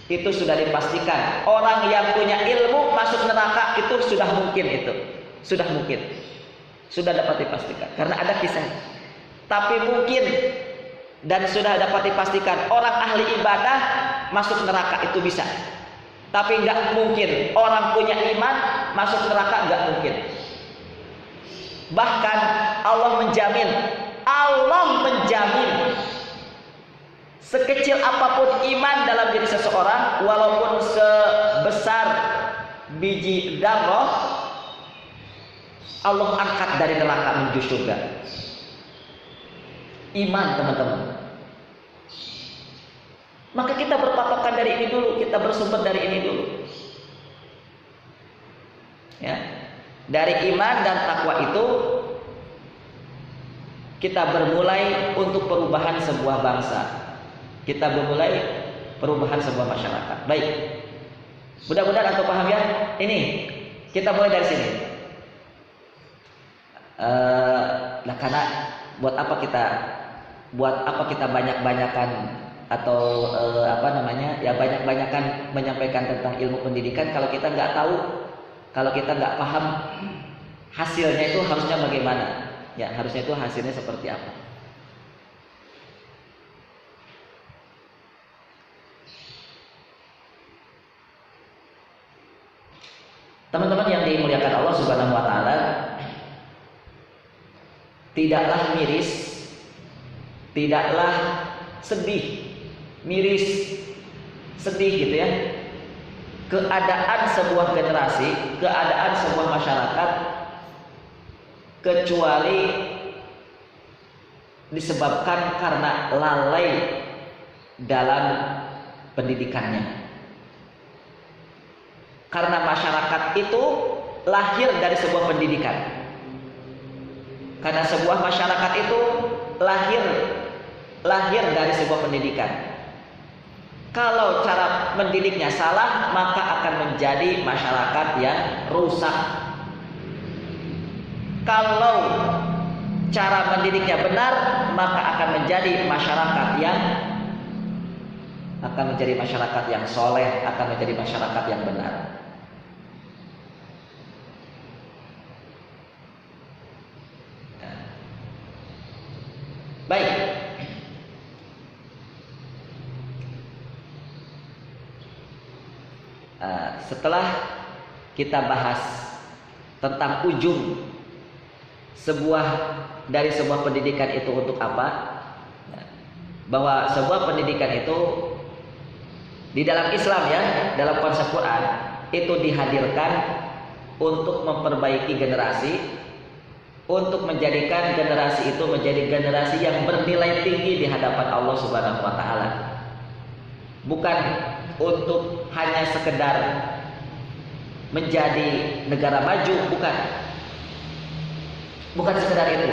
itu sudah dipastikan. Orang yang punya ilmu masuk neraka itu sudah mungkin, sudah dapat dipastikan karena ada kisah. Tapi mungkin dan sudah dapat dipastikan orang ahli ibadah masuk neraka itu bisa. Tapi enggak mungkin orang punya iman masuk neraka, enggak mungkin. Bahkan Allah menjamin sekecil apapun iman dalam diri seseorang, walaupun sebesar biji darah, Allah angkat dari neraka menuju surga. Iman, teman-teman. Maka kita berpatokan dari ini dulu, kita bersumber dari ini dulu. Ya. Dari iman dan takwa itu kita bermulai untuk perubahan sebuah bangsa. Kita bermulai perubahan sebuah masyarakat. Baik. Mudah-mudahan antum paham ya. Ini kita mulai dari sini. Karena buat apa kita banyak-banyakan atau banyak-banyakan menyampaikan tentang ilmu pendidikan kalau kita nggak tahu, kalau kita nggak paham hasilnya itu harusnya bagaimana? Ya, harusnya itu hasilnya seperti apa? Teman-teman yang dimuliakan Allah Subhanahu wa taala, tidaklah miris, tidaklah sedih, sedih gitu ya. Keadaan sebuah generasi, keadaan sebuah masyarakat kecuali disebabkan karena lalai dalam pendidikannya. Karena masyarakat itu lahir dari sebuah pendidikan. Karena sebuah masyarakat itu lahir dari sebuah pendidikan. Kalau cara mendidiknya salah, maka akan menjadi masyarakat yang rusak. Kalau cara mendidiknya benar, maka akan menjadi masyarakat yang soleh, akan menjadi masyarakat yang benar. Baik. Setelah kita bahas tentang ujung dari sebuah pendidikan itu untuk apa, bahwa sebuah pendidikan itu di dalam Islam ya, dalam konsep Quran itu dihadirkan untuk memperbaiki generasi, untuk menjadikan generasi itu menjadi generasi yang bernilai tinggi di hadapan Allah Subhanahu wa taala. Bukan untuk hanya sekedar menjadi negara maju, bukan. Bukan sekedar itu.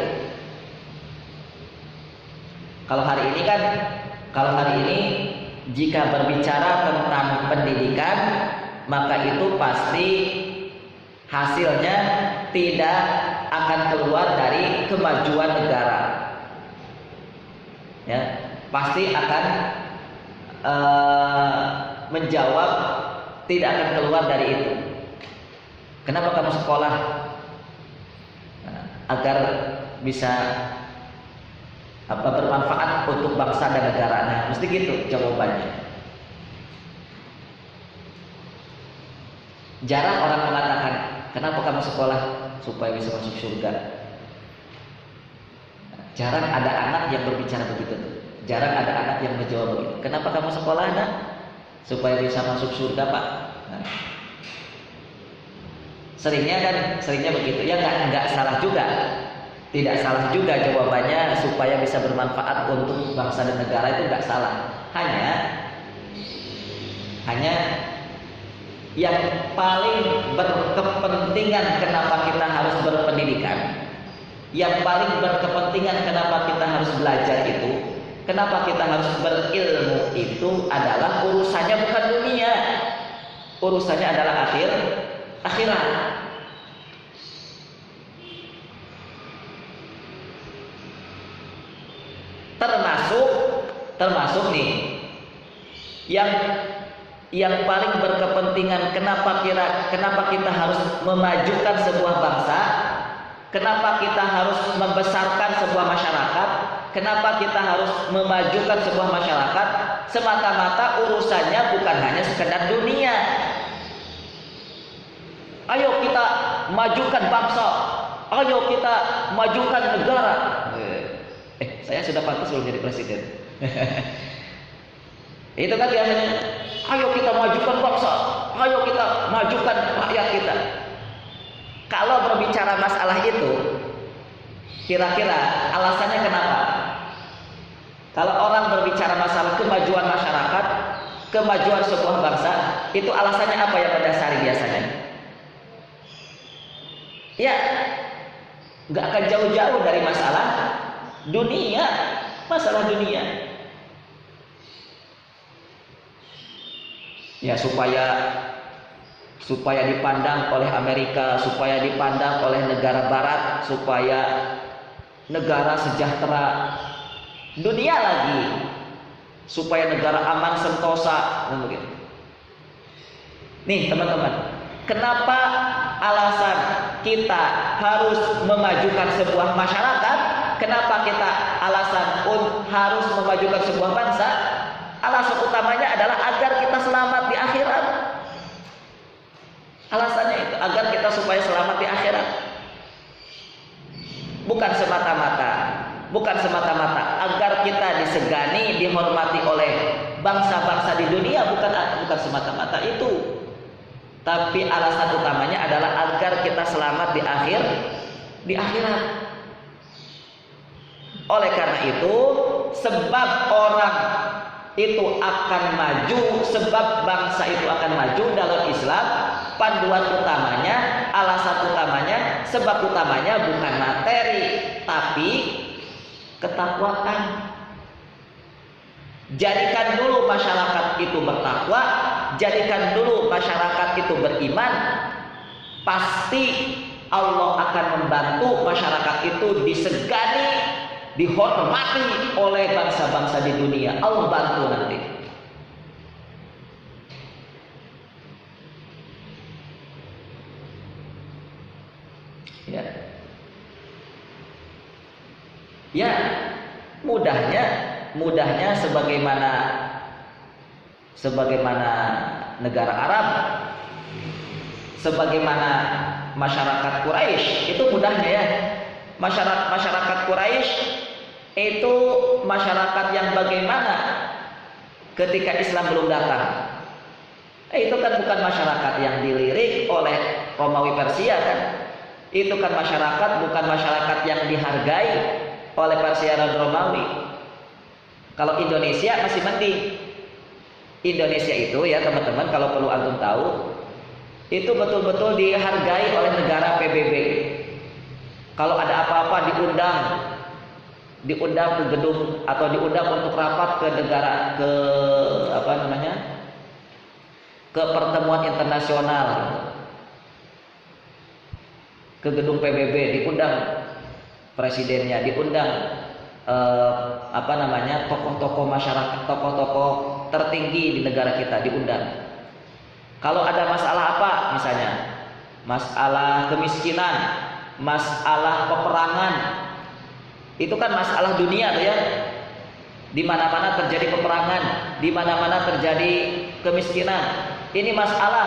Kalau hari ini jika berbicara tentang pendidikan, maka itu pasti hasilnya tidak akan keluar dari kemajuan negara. Ya, pasti akan menjawab tidak akan keluar dari itu. Kenapa kamu sekolah? Nah, agar bisa bermanfaat untuk bangsa dan negaranya. Mesti gitu jawabannya. Jarang orang mengatakan, kenapa kamu sekolah? Supaya bisa masuk surga. Jarang ada anak yang berbicara begitu. Jarang ada anak yang menjawab begitu. Kenapa kamu sekolah, nak? Supaya bisa masuk surga, Pak. Nah, seringnya begitu. Ya nggak salah juga. Tidak salah juga jawabannya, supaya bisa bermanfaat untuk bangsa dan negara, itu nggak salah. Hanya yang paling berkepentingan kenapa kita harus berpendidikan, yang paling berkepentingan kenapa kita harus belajar itu, kenapa kita harus berilmu itu adalah urusannya bukan dunia, urusannya adalah akhirat. Termasuk nih yang paling berkepentingan kenapa kita harus memajukan sebuah bangsa, kenapa kita harus membesarkan sebuah masyarakat, kenapa kita harus memajukan sebuah masyarakat, semata-mata urusannya bukan hanya sekedar dunia. Ayo kita majukan bangsa, ayo kita majukan negara. Saya sudah pantas belum jadi presiden. Itu kan biasanya, ayo kita majukan bangsa, ayo kita majukan rakyat kita. Kalau berbicara masalah itu, kira-kira alasannya kenapa? Kalau orang berbicara masalah kemajuan masyarakat, kemajuan sebuah bangsa, itu alasannya apa yang mendasari biasanya? Ya, nggak akan jauh-jauh dari masalah dunia. Ya, supaya dipandang oleh Amerika, supaya dipandang oleh negara barat, supaya negara sejahtera dunia lagi, supaya negara aman sentosa, dan begitu. Nih teman-teman, kenapa alasan kita harus memajukan sebuah masyarakat? Kenapa kita harus memajukan sebuah bangsa? Alasan utamanya adalah agar kita selamat di akhirat. Alasannya itu agar kita supaya selamat di akhirat. Bukan semata-mata agar kita disegani, dihormati oleh bangsa-bangsa di dunia, bukan semata-mata itu. Tapi alasan utamanya adalah agar kita selamat di akhirat. Oleh karena itu, sebab orang itu akan maju, sebab bangsa itu akan maju dalam Islam, panduan utamanya, alasan utamanya, sebab utamanya bukan materi, tapi ketakwaan. Jadikan dulu masyarakat itu bertakwa, jadikan dulu masyarakat itu beriman, pasti Allah akan membantu masyarakat itu disegani, dihormati oleh bangsa-bangsa di dunia. Allah bantu nanti. Ya, mudahnya sebagaimana negara Arab, sebagaimana masyarakat Quraisy, itu mudahnya ya. Masyarakat Quraisy itu masyarakat yang bagaimana ketika Islam belum datang. Itu kan bukan masyarakat yang dilirik oleh Romawi Persia kan. Itu kan masyarakat, bukan masyarakat yang dihargai oleh Persia dan Romawi. Kalau Indonesia masih mending. Indonesia itu ya teman-teman, kalau perlu antum tahu, itu betul-betul dihargai oleh negara PBB. Kalau ada apa-apa diundang ke gedung atau diundang untuk rapat ke negara, ke apa namanya, ke pertemuan internasional, ke gedung PBB, diundang presidennya, diundang apa namanya, tokoh-tokoh masyarakat, tokoh-tokoh tertinggi di negara kita diundang. Kalau ada masalah apa, misalnya masalah kemiskinan, masalah peperangan, itu kan masalah dunia tuh ya. Di mana-mana terjadi peperangan, di mana-mana terjadi kemiskinan. Ini masalah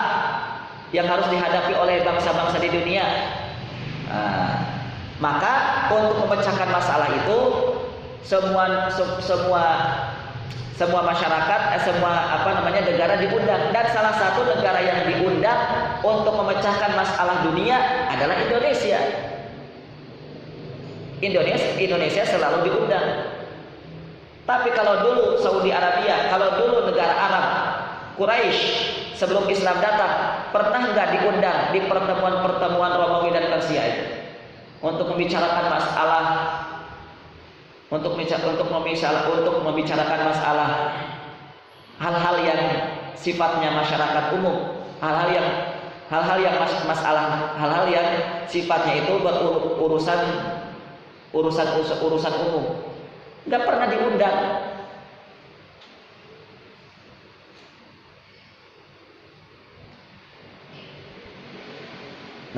yang harus dihadapi oleh bangsa-bangsa di dunia. Maka untuk memecahkan masalah itu semua masyarakat, semua apa namanya, negara diundang, dan salah satu negara yang diundang untuk memecahkan masalah dunia adalah Indonesia. Indonesia selalu diundang. Tapi kalau dulu Saudi Arabia, kalau dulu negara Arab, Quraisy sebelum Islam datang, pernah nggak diundang di pertemuan-pertemuan Romawi dan Persia itu untuk membicarakan masalah, untuk membicarakan masalah hal-hal yang sifatnya masyarakat umum, hal-hal yang sifatnya itu urusan umum, nggak pernah diundang.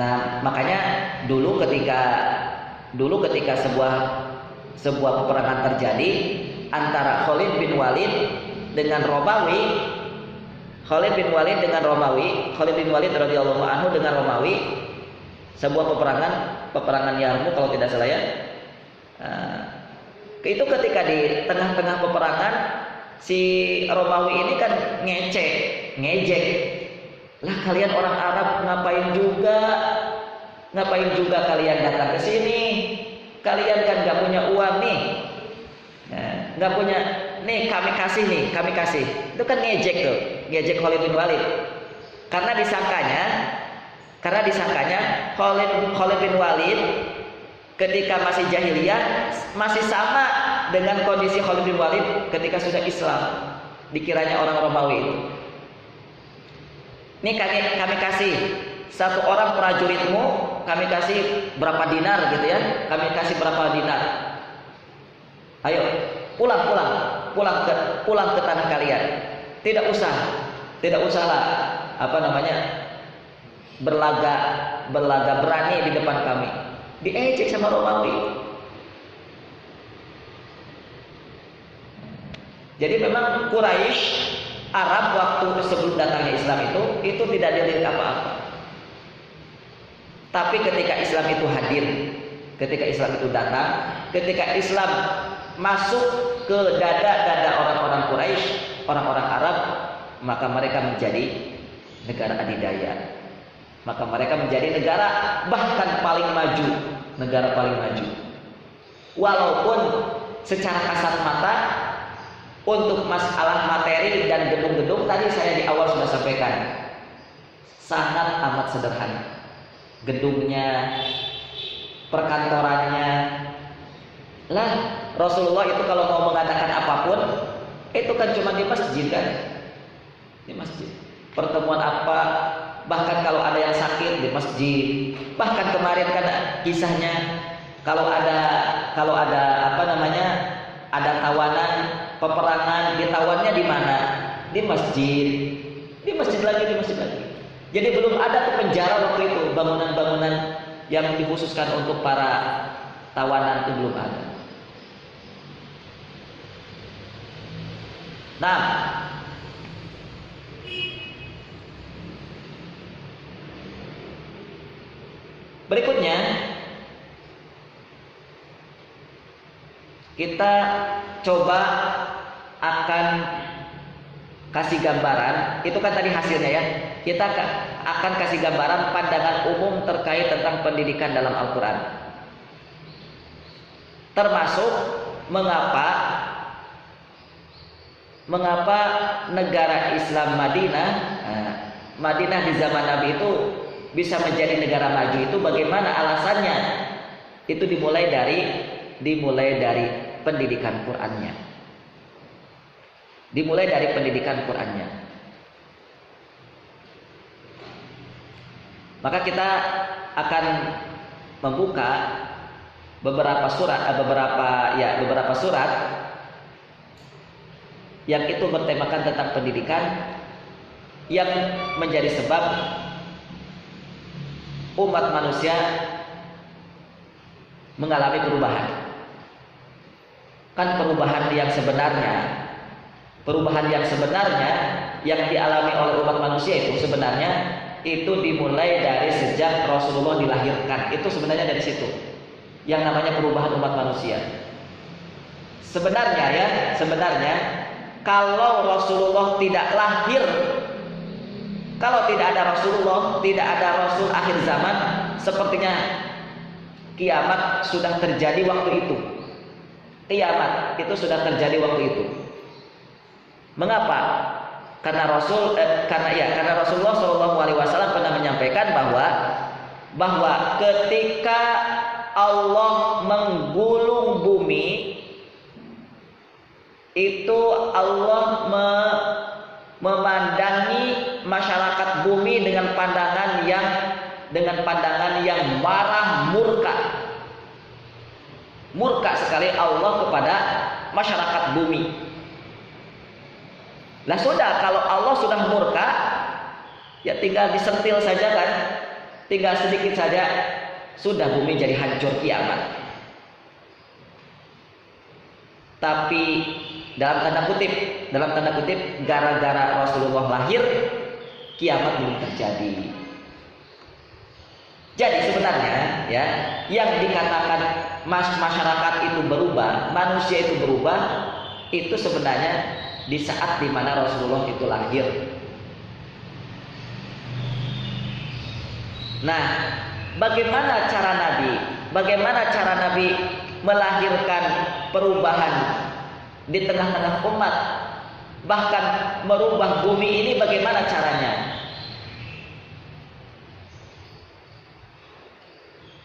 Nah, makanya dulu ketika sebuah peperangan terjadi antara Khalid bin Walid dengan Romawi, Khalid bin Walid radhiyallahu anhu dengan Romawi, sebuah peperangan Yarmuk kalau tidak salah ya. Itu ketika di tengah-tengah peperangan, si Romawi ini kan ngejek. Lah kalian orang Arab ngapain juga kalian datang ke sini? Kalian kan nggak punya uang nih, nggak punya nih, kami kasih. Itu kan ngejek Khalid bin Walid. Karena disangkanya Khalid bin Walid ketika masih jahiliyah masih sama dengan kondisi Khalid bin Walid ketika sudah Islam. Dikiranya orang Romawi itu, nih kami kasih satu orang prajuritmu, kami kasih berapa dinar gitu ya, kami kasih berapa dinar. Ayo pulang ke tanah kalian. Tidak usahlah apa namanya, berlaga berani di depan kami. Diejek sama Romawi. Jadi memang Quraisy Arab waktu sebelum datangnya Islam itu tidak dilirik apa-apa. Tapi ketika Islam itu hadir, ketika Islam itu datang, ketika Islam masuk ke dada-dada orang-orang Quraisy, orang-orang Arab, maka mereka menjadi negara adidaya. Maka mereka menjadi negara bahkan paling maju, negara paling maju. Walaupun secara kasat mata untuk masalah materi dan gedung-gedung tadi saya di awal sudah sampaikan, sangat amat sederhana. Gedungnya, perkantorannya. Lah, Rasulullah itu kalau mau mengadakan apapun, itu kan cuma di masjid kan? Di masjid. Pertemuan apa, bahkan kalau ada yang sakit di masjid. Bahkan kemarin kan kisahnya kalau ada apa namanya, ada tawanan peperangan, ditawannya di mana? Di masjid. Di masjid lagi. Jadi belum ada tuh penjara waktu itu, bangunan-bangunan yang dikhususkan untuk para tawanan itu belum ada. Nah, berikutnya kita coba akan kasih gambaran, itu kan tadi hasilnya ya. Kita akan kasih gambaran pandangan umum terkait tentang pendidikan dalam Al-Quran. Termasuk mengapa negara Islam Madinah di zaman Nabi itu bisa menjadi negara maju, itu bagaimana alasannya? Itu dimulai dari pendidikan Qur'annya. Dimulai dari pendidikan Qur'annya. Maka kita akan membuka beberapa surat yang itu bertemakan tentang pendidikan, yang menjadi sebab umat manusia mengalami perubahan. Kan perubahan yang sebenarnya yang dialami oleh umat manusia itu sebenarnya itu dimulai dari sejak Rasulullah dilahirkan. Itu sebenarnya dari situ yang namanya perubahan umat manusia. Sebenarnya kalau Rasulullah tidak lahir, kalau tidak ada Rasulullah, tidak ada Rasul akhir zaman, sepertinya kiamat sudah terjadi waktu itu. Kiamat itu sudah terjadi waktu itu. Mengapa? Karena Rasulullah SAW pernah menyampaikan bahwa ketika Allah menggulung bumi, itu Allah memandangi masyarakat bumi dengan pandangan yang marah, murka sekali Allah kepada masyarakat bumi. Lah sudah, kalau Allah sudah murka, ya tinggal disentil saja kan, tinggal sedikit saja, sudah bumi jadi hancur kiamat. Tapi dalam tanda kutip, gara-gara Rasulullah lahir, kiamat belum terjadi. Jadi sebenarnya ya, yang dikatakan masyarakat itu berubah, manusia itu berubah, itu sebenarnya di saat dimana Rasulullah itu lahir. Nah, bagaimana cara Nabi melahirkan perubahan di tengah-tengah umat, bahkan merubah bumi ini, bagaimana caranya?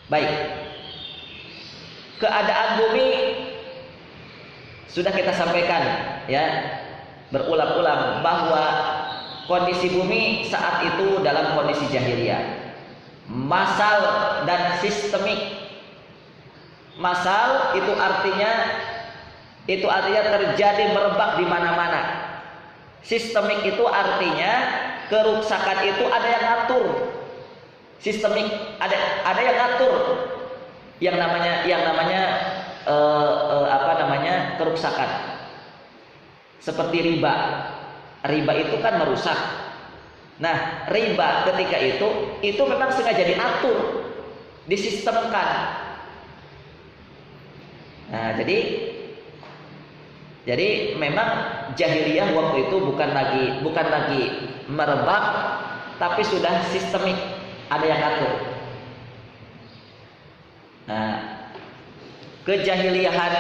Baik, keadaan bumi sudah kita sampaikan ya, berulang-ulang, bahwa kondisi bumi saat itu dalam kondisi jahiliyah, massal dan sistemik. Massal itu artinya terjadi merebak di mana-mana. Sistemik itu artinya kerusakan itu ada yang ngatur. Sistemik ada yang ngatur. Yang namanya kerusakan. Seperti riba. Riba itu kan merusak. Nah, riba ketika itu memang sengaja diatur, disistemkan. Nah, jadi memang jahiliyah waktu itu bukan lagi merebak, tapi sudah sistemik, ada yang atur. Nah, kejahiliyahan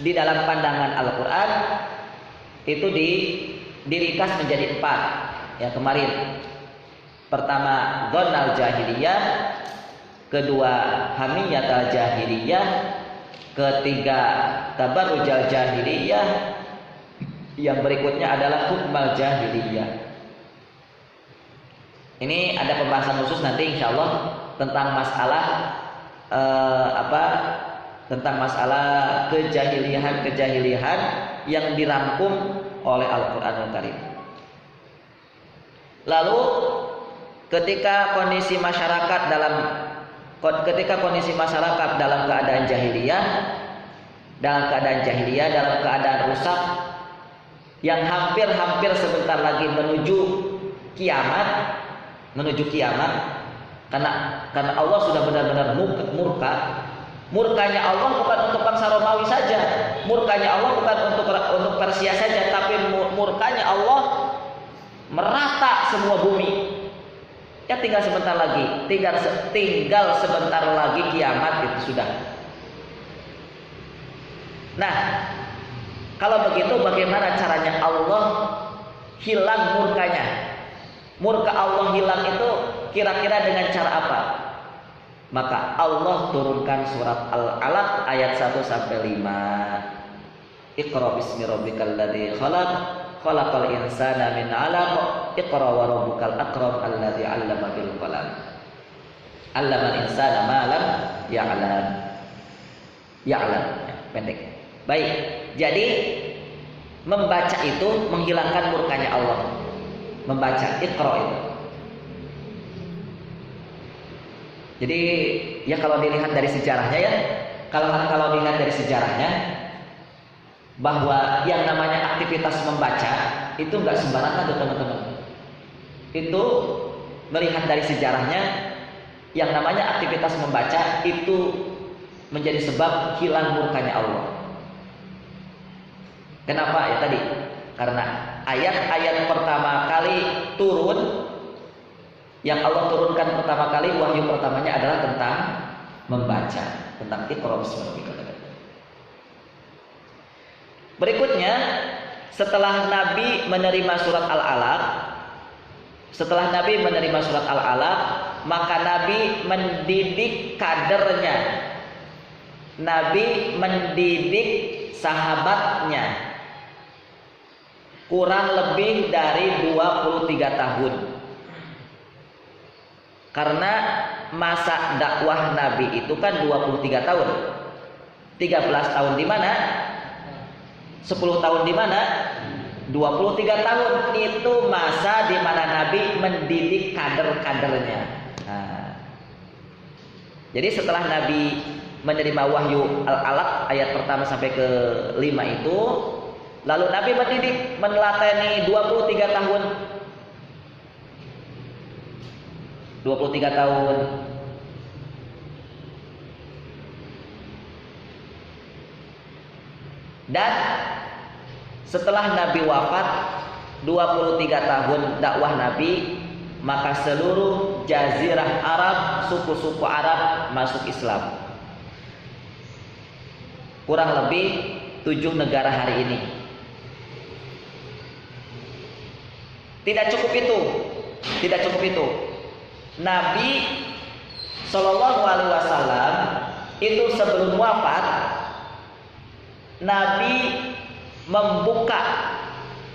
di dalam pandangan Al-Quran itu diringkas menjadi 4 ya kemarin. Pertama, dhonnal jahiliyah, kedua, hamiyatal jahiliyah, ketiga, tabarrujal jahiliyah, yang berikutnya adalah hukmal jahiliyah. Ini ada pembahasan khusus nanti insyaallah tentang masalah tentang masalah kejahiliyahan yang dirangkum oleh Al-Qur'anul Karim. Lalu ketika kondisi masyarakat dalam keadaan jahiliyah, dalam keadaan rusak, yang hampir sebentar lagi menuju kiamat, karena Allah sudah benar-benar murka. Murkanya Allah bukan untuk bangsa Romawi saja, murkanya Allah bukan untuk Persia saja, tapi murkanya Allah merata semua bumi. Ya tinggal sebentar lagi, tinggal sebentar lagi kiamat itu sudah. Nah, kalau begitu bagaimana caranya Allah hilang murkanya? Murka Allah hilang itu kira-kira dengan cara apa? Maka Allah turunkan surat Al-Alaq ayat 1 sampai 5. Iqra bismi rabbikal ladzi khalaq, khalaqal insana min 'alaq, iqra wa rabbukal akram alladzi 'allama bil qalam. 'Allamal insana ma lam ya'lam. Ya'lam, pendek. Baik. Jadi membaca itu menghilangkan murkanya Allah. Membaca Iqra itu. Jadi ya kalau dilihat dari sejarahnya ya, kalau dilihat dari sejarahnya bahwa yang namanya aktivitas membaca itu nggak sembarangan tuh teman-teman. Itu melihat dari sejarahnya yang namanya aktivitas membaca itu menjadi sebab hilang murkanya Allah. Kenapa ya tadi? Karena ayat-ayat pertama kali turun, yang Allah turunkan pertama kali wahyu pertamanya adalah tentang membaca, tentang Iqra bismi rabbikal ladzi. Berikutnya, setelah Nabi menerima surat Al-Alaq, maka Nabi mendidik kadernya. Nabi mendidik sahabatnya kurang lebih dari 23 tahun. Karena masa dakwah Nabi itu kan 23 tahun. 13 tahun di mana? 10 tahun di mana? 23 tahun itu masa di mana Nabi mendidik kader-kadernya. Nah, jadi setelah Nabi menerima wahyu Al-Alaq ayat pertama sampai ke 5 itu, lalu Nabi mendidik, meneladani 23 tahun. 23 tahun. Dan setelah Nabi wafat 23 tahun dakwah Nabi, maka seluruh jazirah Arab, suku-suku Arab masuk Islam. Kurang lebih 7 negara hari ini. Tidak cukup itu. Nabi Shallallahu Alaihi Wasallam itu sebelum wafat, Nabi membuka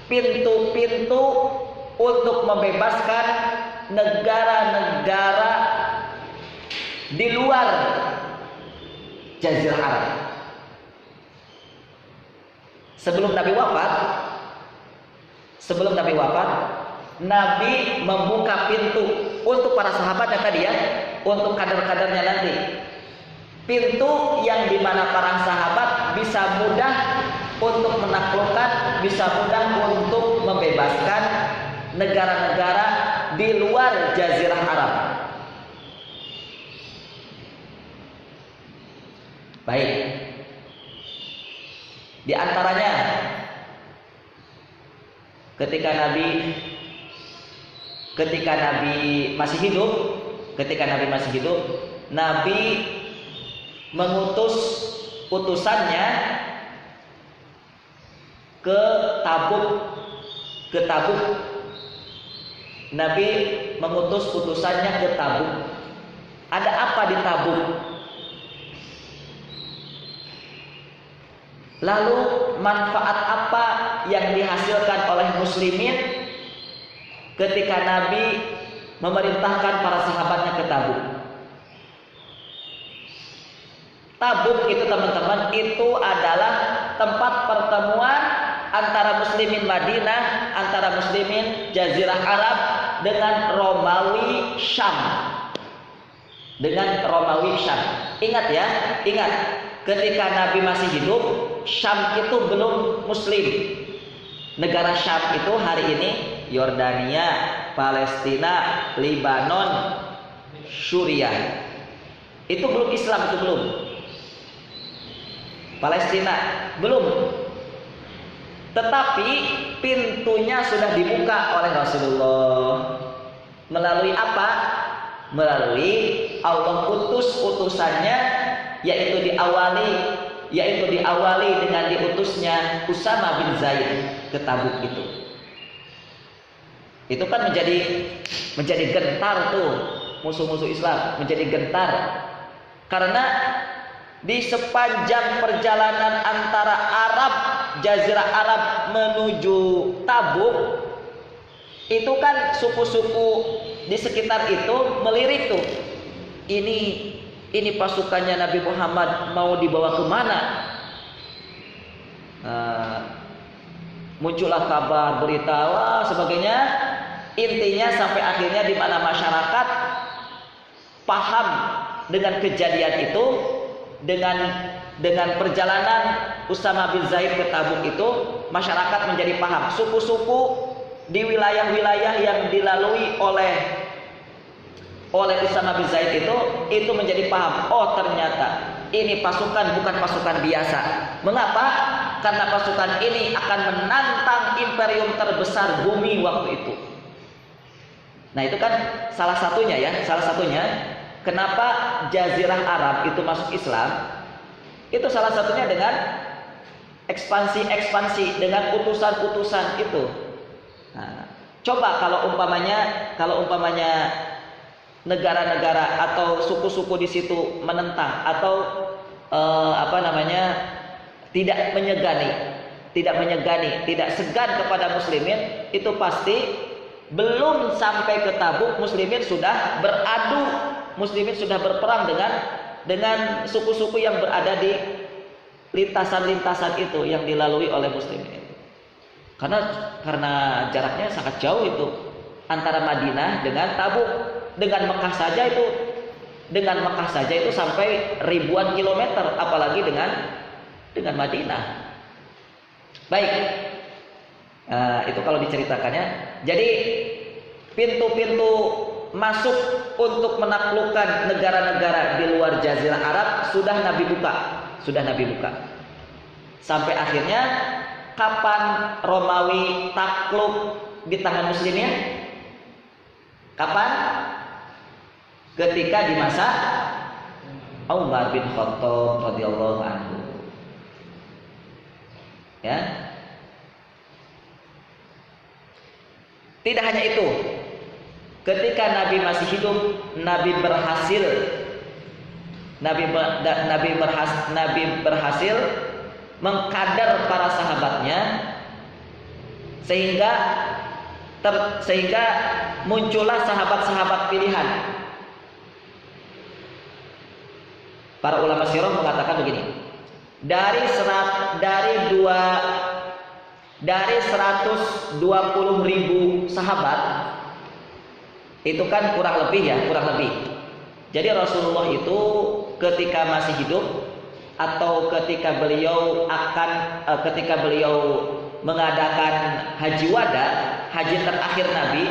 pintu-pintu untuk membebaskan negara-negara di luar Jazirah Arab. Sebelum Nabi wafat, Nabi membuka pintu untuk para sahabatnya tadi ya, untuk kader-kadernya nanti. Pintu yang dimana para sahabat bisa mudah untuk menaklukkan, bisa mudah untuk membebaskan negara-negara di luar Jazirah Arab. Baik. Di antaranya ketika Nabi masih hidup, Nabi mengutus utusannya ke Tabuk. Nabi mengutus utusannya ke Tabuk. Ada apa di Tabuk? Lalu manfaat apa yang dihasilkan oleh muslimin ketika Nabi memerintahkan para sahabatnya ke Tabuk? Tabuk itu teman-teman, itu adalah tempat pertemuan antara muslimin Madinah, antara muslimin Jazirah Arab dengan Romawi Syam. Ingat ya, ketika Nabi masih hidup, Syam itu belum muslim. Negara Syam itu hari ini Yordania, Palestina, Lebanon, Suriah. Itu belum Islam, itu belum. Palestina belum. Tetapi pintunya sudah dibuka oleh Rasulullah. Melalui apa? Melalui Allah utus utusannya, yaitu diawali dengan diutusnya Usama bin Zaid ke Tabuk itu. Itu kan menjadi gentar tuh musuh-musuh Islam, menjadi gentar karena di sepanjang perjalanan antara Jazirah Arab menuju Tabuk itu kan suku-suku di sekitar itu melirik tuh. Ini pasukannya Nabi Muhammad mau dibawa kemana? Muncullah kabar, berita, sebagainya. Intinya sampai akhirnya di mana masyarakat paham dengan kejadian itu, dengan perjalanan Usama bin Zaid ke Tabuk itu, masyarakat menjadi paham. Suku-suku di wilayah-wilayah yang dilalui oleh Usama bin Zaid itu menjadi paham. Oh, ternyata ini pasukan bukan pasukan biasa. Mengapa? Karena pasukan ini akan menantang imperium terbesar bumi waktu itu. Nah, itu kan salah satunya kenapa Jazirah Arab itu masuk Islam. Itu salah satunya dengan ekspansi dengan utusan-utusan itu. Nah, coba kalau umpamanya negara-negara atau suku-suku di situ menentang atau tidak menyegani, tidak segan kepada muslimin, itu pasti belum sampai ke Tabuk muslimin sudah beradu, muslimin sudah berperang dengan suku-suku yang berada di lintasan-lintasan itu yang dilalui oleh muslimin itu. Karena jaraknya sangat jauh itu antara Madinah dengan Tabuk. Dengan Mekah saja itu sampai ribuan kilometer, apalagi dengan Madinah. Baik, itu kalau diceritakannya. Jadi pintu-pintu masuk untuk menaklukkan negara-negara di luar Jazirah Arab sudah Nabi buka. Sampai akhirnya kapan Romawi takluk di tangan muslimin? Kapan? Ketika di masa Umar bin Khattab radhiyallahu anhu. Ya. Tidak hanya itu. Ketika Nabi masih hidup, Nabi berhasil mengkader para sahabatnya sehingga muncullah sahabat-sahabat pilihan. Para ulama sirah mengatakan begini, dari 120.000 sahabat itu kan kurang lebih. Jadi Rasulullah itu ketika masih hidup atau ketika beliau mengadakan haji wada, haji terakhir Nabi,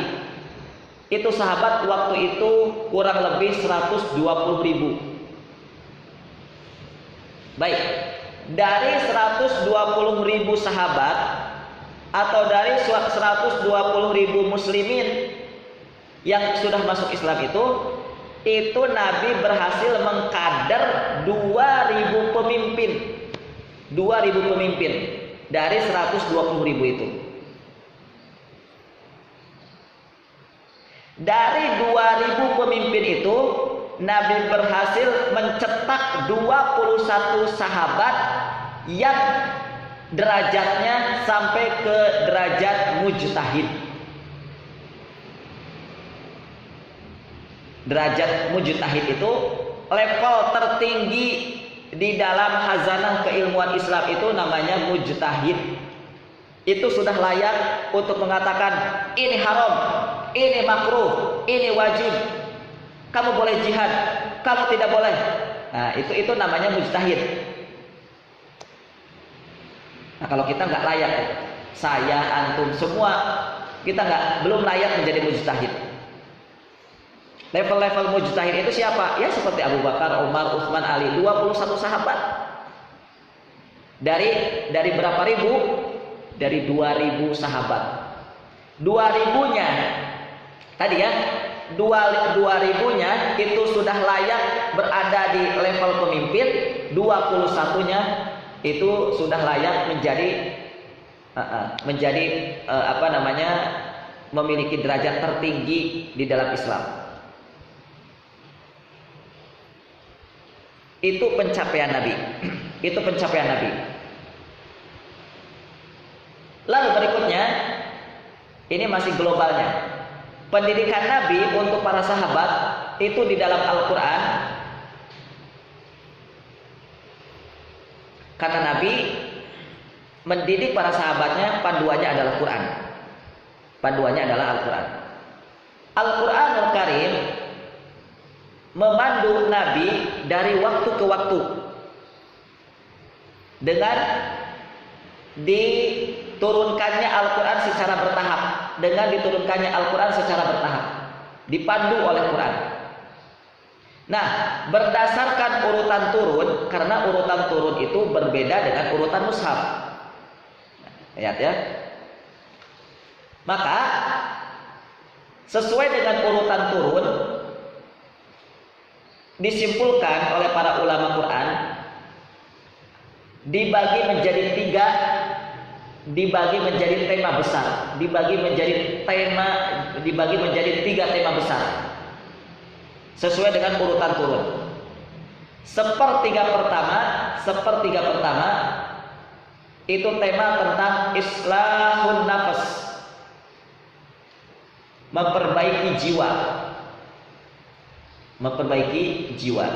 itu sahabat waktu itu kurang lebih 120.000. Baik, dari 120.000 sahabat atau dari 120.000 muslimin yang sudah masuk Islam itu Nabi berhasil mengkader 2.000 pemimpin. 2.000 pemimpin dari 120.000 itu. Dari 2.000 pemimpin itu Nabi berhasil mencetak 21 sahabat yang derajatnya sampai ke derajat mujtahid. Derajat mujtahid itu level tertinggi di dalam khazanah keilmuan Islam, itu namanya mujtahid. Itu sudah layak untuk mengatakan ini haram, ini makruh, ini wajib. Kamu boleh jihad, kamu tidak boleh. Nah, itu namanya mujtahid. Nah, kalau kita nggak layak, saya, antum, semua kita belum layak menjadi mujtahid. Level-level mujtahid itu siapa? Ya seperti Abu Bakar, Umar, Utsman, Ali, 21 sahabat. Dari berapa ribu? dari 2000 sahabat. 2000-nya tadi ya, 2000-nya itu sudah layak berada di level pemimpin, 21-nya itu sudah layak menjadi memiliki derajat tertinggi di dalam Islam. Itu pencapaian Nabi. Itu pencapaian Nabi. Lalu berikutnya, ini masih globalnya. Pendidikan Nabi untuk para sahabat itu di dalam Al-Quran. Karena Nabi mendidik para sahabatnya, panduannya adalah Quran. Panduannya adalah Al-Quran. Al-Quranul Karim memandu Nabi dari waktu ke waktu dengan diturunkannya Al-Quran secara bertahap. Dengan diturunkannya Al-Quran secara bertahap, dipandu oleh Quran. Nah, berdasarkan urutan turun, karena urutan turun itu berbeda dengan urutan mushaf. Lihat ya. Maka sesuai dengan urutan turun disimpulkan oleh para ulama Quran dibagi menjadi tema besar, dibagi menjadi tiga tema besar sesuai dengan urutan turun. Sepertiga pertama itu tema tentang islahun nafas, memperbaiki jiwa.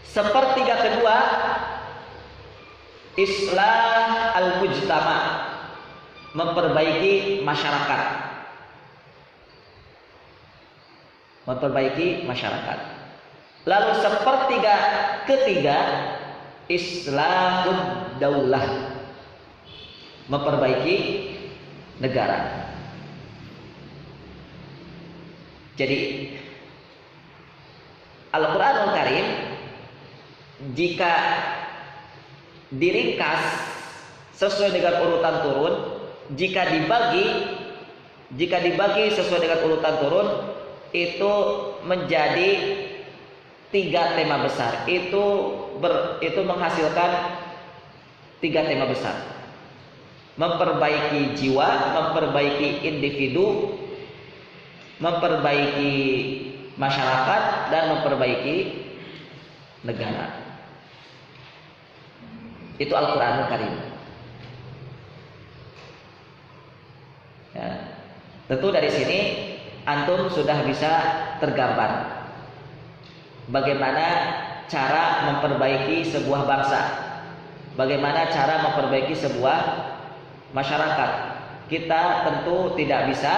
Sepertiga kedua islah al-mujtama, memperbaiki masyarakat. Lalu sepertiga ketiga islahud daulah, memperbaiki negara. Jadi Al-Quranul Karim jika diringkas sesuai dengan urutan turun, jika dibagi sesuai dengan urutan turun, itu menjadi tiga tema besar. Itu menghasilkan tiga tema besar: memperbaiki jiwa, memperbaiki individu, memperbaiki masyarakat, dan memperbaiki negara. Itu Al-Quranul Karim. Ya. Tentu dari sini antum sudah bisa tergambar bagaimana cara memperbaiki sebuah bangsa, bagaimana cara memperbaiki sebuah masyarakat. Kita tentu tidak bisa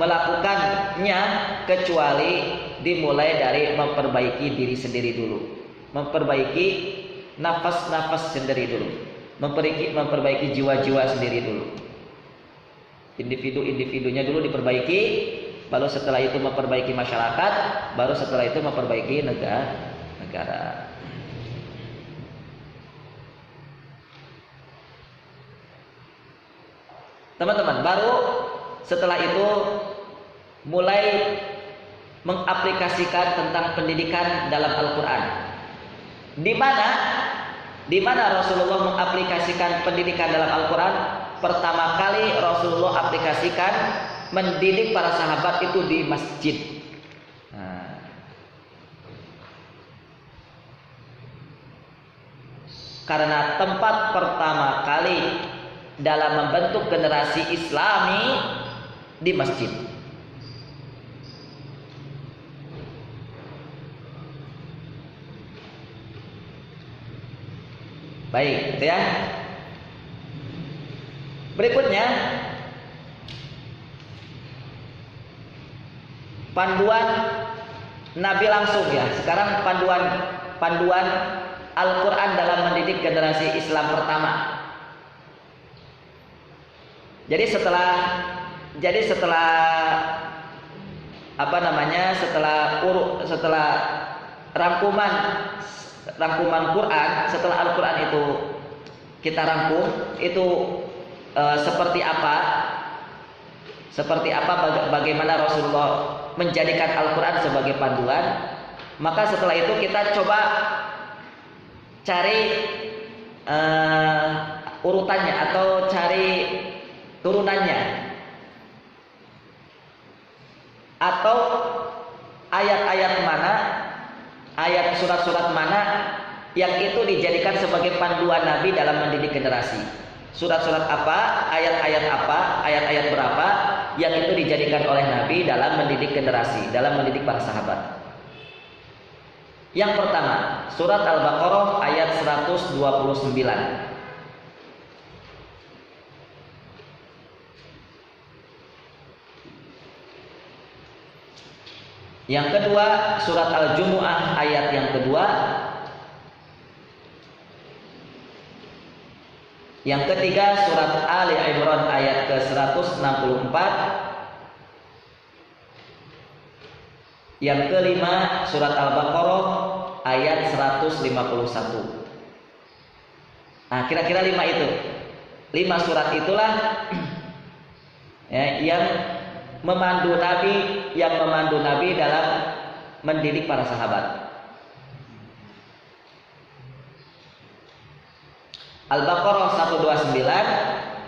melakukannya kecuali dimulai dari memperbaiki diri sendiri dulu, memperbaiki nafas sendiri dulu, memperbaiki jiwa-jiwa sendiri dulu, individunya dulu diperbaiki, baru setelah itu memperbaiki masyarakat, baru setelah itu memperbaiki negara. Teman-teman, baru setelah itu mulai mengaplikasikan tentang pendidikan dalam Al-Quran. Di mana Rasulullah mengaplikasikan pendidikan dalam Al-Quran? Pertama kali Rasulullah aplikasikan mendidik para sahabat itu di masjid. Karena tempat pertama kali dalam membentuk generasi Islami di masjid. Baik, gitu ya. Berikutnya panduan Nabi langsung ya. Sekarang panduan Al-Quran dalam mendidik generasi Islam pertama. Jadi setelah rangkuman Quran, setelah Al-Quran itu kita rangkum itu seperti apa bagaimana Rasulullah menjadikan Al-Quran sebagai panduan. Maka setelah itu kita coba cari urutannya atau cari turunannya, atau ayat-ayat mana, ayat surat-surat mana yang itu dijadikan sebagai panduan Nabi dalam mendidik generasi. Surat-surat apa, ayat-ayat berapa yang itu dijadikan oleh Nabi dalam mendidik generasi, dalam mendidik para sahabat. Yang pertama, surat Al-Baqarah ayat 129. Yang kedua, surat Al-Jumu'ah ayat yang kedua. Yang ketiga, surat Ali Imran ayat ke-164. Yang kelima, surat Al-Baqarah ayat 151. Nah, kira-kira 5 itu. 5 surat itulah ya, yang memandu Nabi dalam mendidik para sahabat. Al-Baqarah 129,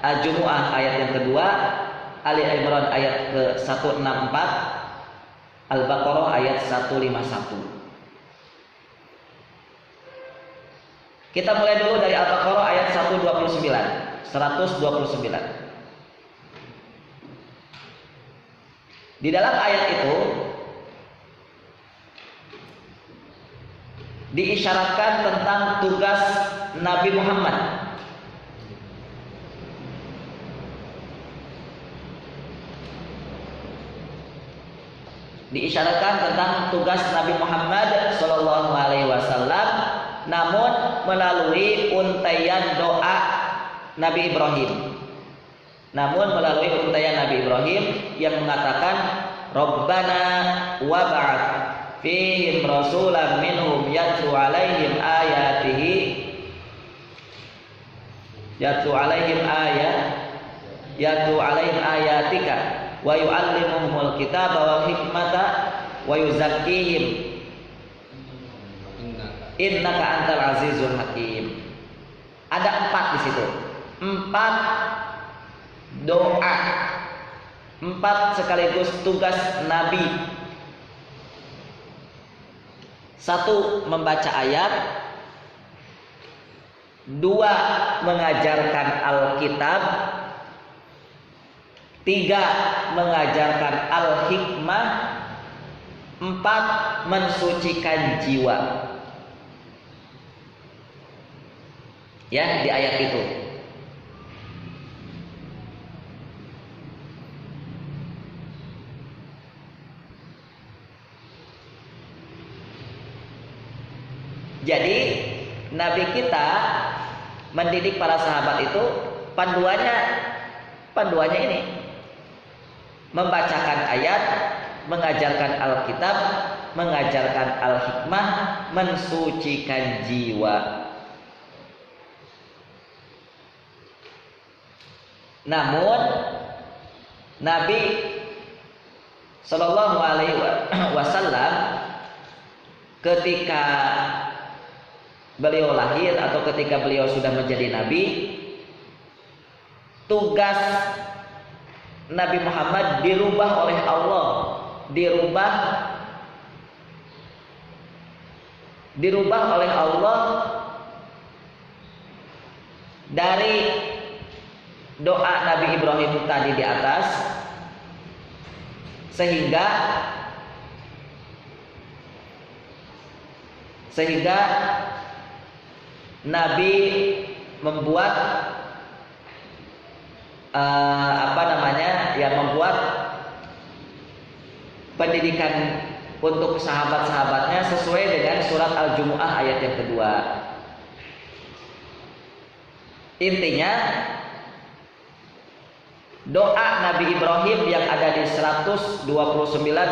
Al-Jumu'ah ayat yang kedua, Ali Imran ayat ke-164, Al-Baqarah ayat 151. Kita mulai dulu dari Al-Baqarah ayat 129. Di dalam ayat itu diisyaratkan tentang tugas Nabi Muhammad. Diisyaratkan tentang tugas Nabi Muhammad Shallallahu Alaihi Wasallam, namun melalui untaian doa Nabi Ibrahim. Yang mengatakan Rabbana wab'ats fihim rasulan minhum yatlu alaihim ayatika wa yu'allimuhumul kitaba wal hikmata wa yuzakkihim innaka antal azizul hakim. Ada 4 di situ. 4 doa, 4 sekaligus tugas Nabi. 1 membaca ayat, 2 mengajarkan Alkitab, 3 mengajarkan Al-Hikmah, 4 mensucikan jiwa. Ya, di ayat itu. Jadi Nabi kita mendidik para sahabat itu panduannya ini, membacakan ayat, mengajarkan Alkitab, mengajarkan Al-Hikmah, mensucikan jiwa. Namun Nabi Shallallahu Alaihi Wasallam ketika beliau lahir atau ketika beliau sudah menjadi Nabi, tugas Nabi Muhammad dirubah oleh Allah, dirubah oleh Allah dari doa Nabi Ibrahim tadi di atas, sehingga Nabi membuat membuat pendidikan untuk sahabat-sahabatnya sesuai dengan surat Al-Jumu'ah ayat yang kedua. Intinya doa Nabi Ibrahim yang ada di 129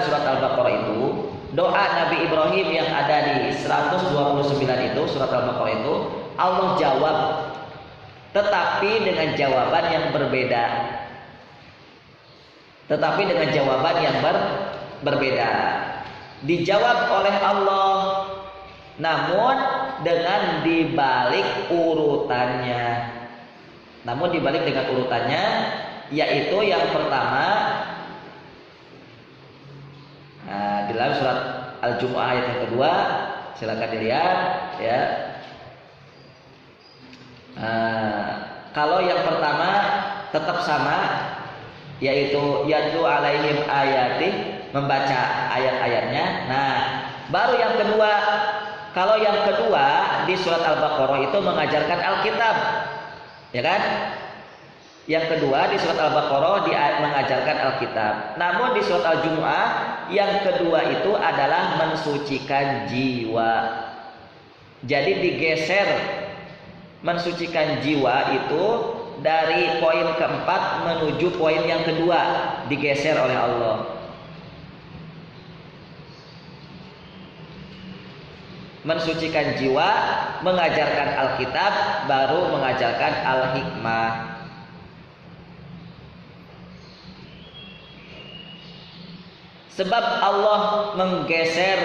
surat Al-Baqarah itu, doa Nabi Ibrahim yang ada di 129 itu surat Al-Baqarah itu, Allah jawab tetapi dengan jawaban yang berbeda. Tetapi dengan jawaban yang berbeda. Dijawab oleh Allah, namun dengan dibalik urutannya. Namun dibalik dengan urutannya, yaitu yang pertama, di dalam surat Al-Jumu'ah ayat yang kedua, silakan dilihat ya. Kalau yang pertama tetap sama, yaitu yatlu alaihim ayati, membaca ayat-ayatnya. Nah, baru yang kedua, kalau yang kedua di surat Al-Baqarah itu mengajarkan Alkitab, ya kan? Yang kedua di surat Al-Baqarah mengajarkan Alkitab. Namun di surat Al-Jumu'ah yang kedua itu adalah mensucikan jiwa. Jadi digeser, mensucikan jiwa itu dari poin keempat menuju poin yang kedua, digeser oleh Allah. Mensucikan jiwa, mengajarkan Alkitab, baru mengajarkan Al-Hikmah. Sebab Allah menggeser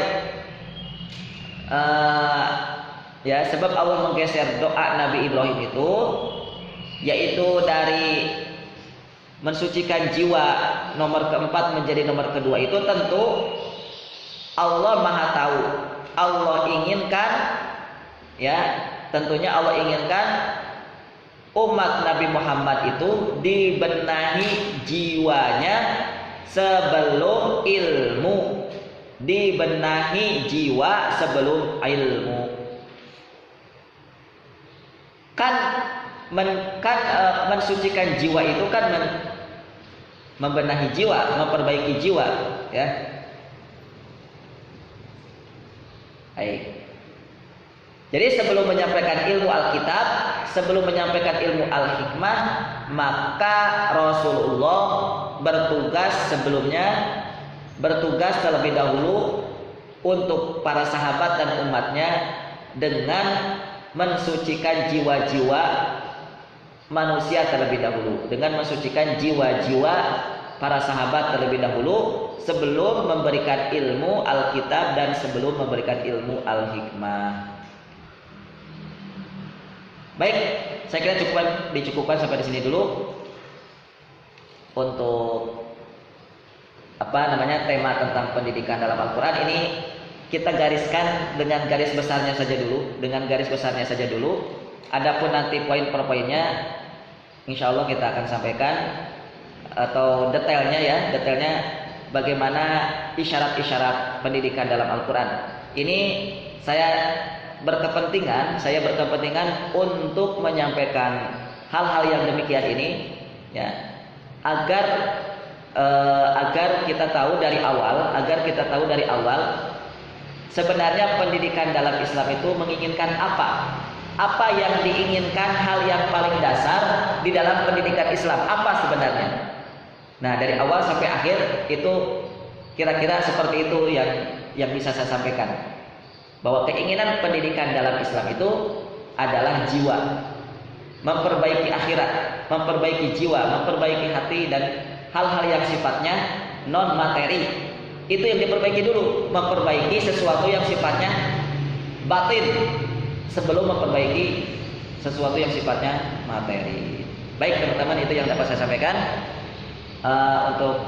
sebab Allah menggeser doa Nabi Ibrahim itu, yaitu dari mensucikan jiwa nomor keempat menjadi nomor kedua, itu tentu Allah Maha tahu. Allah inginkan, ya, tentunya Allah inginkan umat Nabi Muhammad itu dibenahi jiwanya sebelum ilmu, dibenahi jiwa sebelum ilmu. Mensucikan jiwa itu kan membenahi jiwa, memperbaiki jiwa, ya. Baik. Jadi sebelum menyampaikan ilmu Alkitab, sebelum menyampaikan ilmu Al-Hikmah, maka Rasulullah bertugas terlebih dahulu untuk para sahabat dan umatnya dengan mensucikan jiwa-jiwa manusia terlebih dahulu, dengan mensucikan jiwa-jiwa para sahabat terlebih dahulu sebelum memberikan ilmu Alkitab dan sebelum memberikan ilmu Al-Hikmah. Baik, saya kira dicukupkan sampai di sini dulu untuk tema tentang pendidikan dalam Al-Quran ini. Kita gariskan dengan garis besarnya saja dulu. Adapun nanti poin per poinnya, insya Allah kita akan sampaikan, atau detailnya bagaimana isyarat-isyarat pendidikan dalam Al-Quran. Ini saya berkepentingan untuk menyampaikan hal-hal yang demikian ini, ya, agar kita tahu dari awal sebenarnya pendidikan dalam Islam itu menginginkan apa yang diinginkan, hal yang paling dasar di dalam pendidikan Islam apa sebenarnya. Nah, dari awal sampai akhir itu kira-kira seperti itu yang bisa saya sampaikan, bahwa keinginan pendidikan dalam Islam itu adalah jiwa, memperbaiki akhirat, memperbaiki jiwa, memperbaiki hati, dan hal-hal yang sifatnya non materi. Itu yang diperbaiki dulu, memperbaiki sesuatu yang sifatnya batin sebelum memperbaiki sesuatu yang sifatnya materi. Baik teman-teman, itu yang dapat saya sampaikan untuk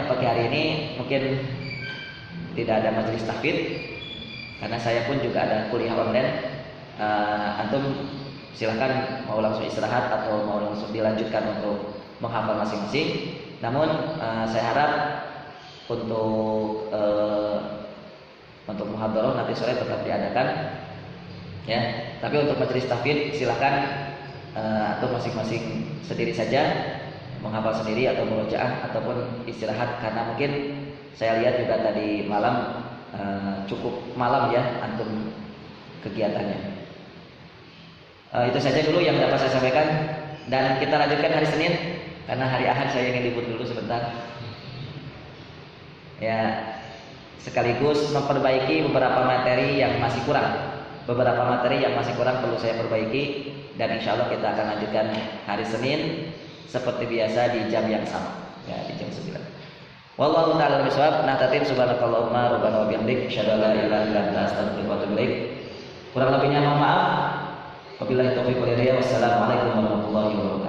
pagi hari ini. Mungkin tidak ada majelis tahfidz karena saya pun juga ada kuliah online. Antum silahkan mau langsung istirahat atau mau langsung dilanjutkan untuk menghafal masing-masing. Namun saya harap untuk muhadharah nanti sore tetap diadakan, ya. Tapi untuk majelis tahfidz silakan atau masing-masing sendiri saja menghafal sendiri atau murojaah ataupun istirahat, karena mungkin saya lihat juga tadi malam cukup malam ya antum kegiatannya. Itu saja dulu yang dapat saya sampaikan, dan kita lanjutkan hari Senin karena hari Ahad saya ingin libur dulu sebentar. Ya, sekaligus memperbaiki beberapa materi yang masih kurang. beberapa materi yang masih kurang perlu saya perbaiki, dan insya Allah kita akan lanjutkan hari Senin seperti biasa di jam yang sama, ya, di jam 9. Wallahu ta'ala bishawab. Nahtatim subhanakallahumma rabbana wa bihamdik asyhadu an la ilaha illa anta astaghfiruka wa atubu ilaik. Kurang lebihnya mohon maaf. Wabillahi taufiq wal hidayah. Wassalamualaikum warahmatullahi wabarakatuh.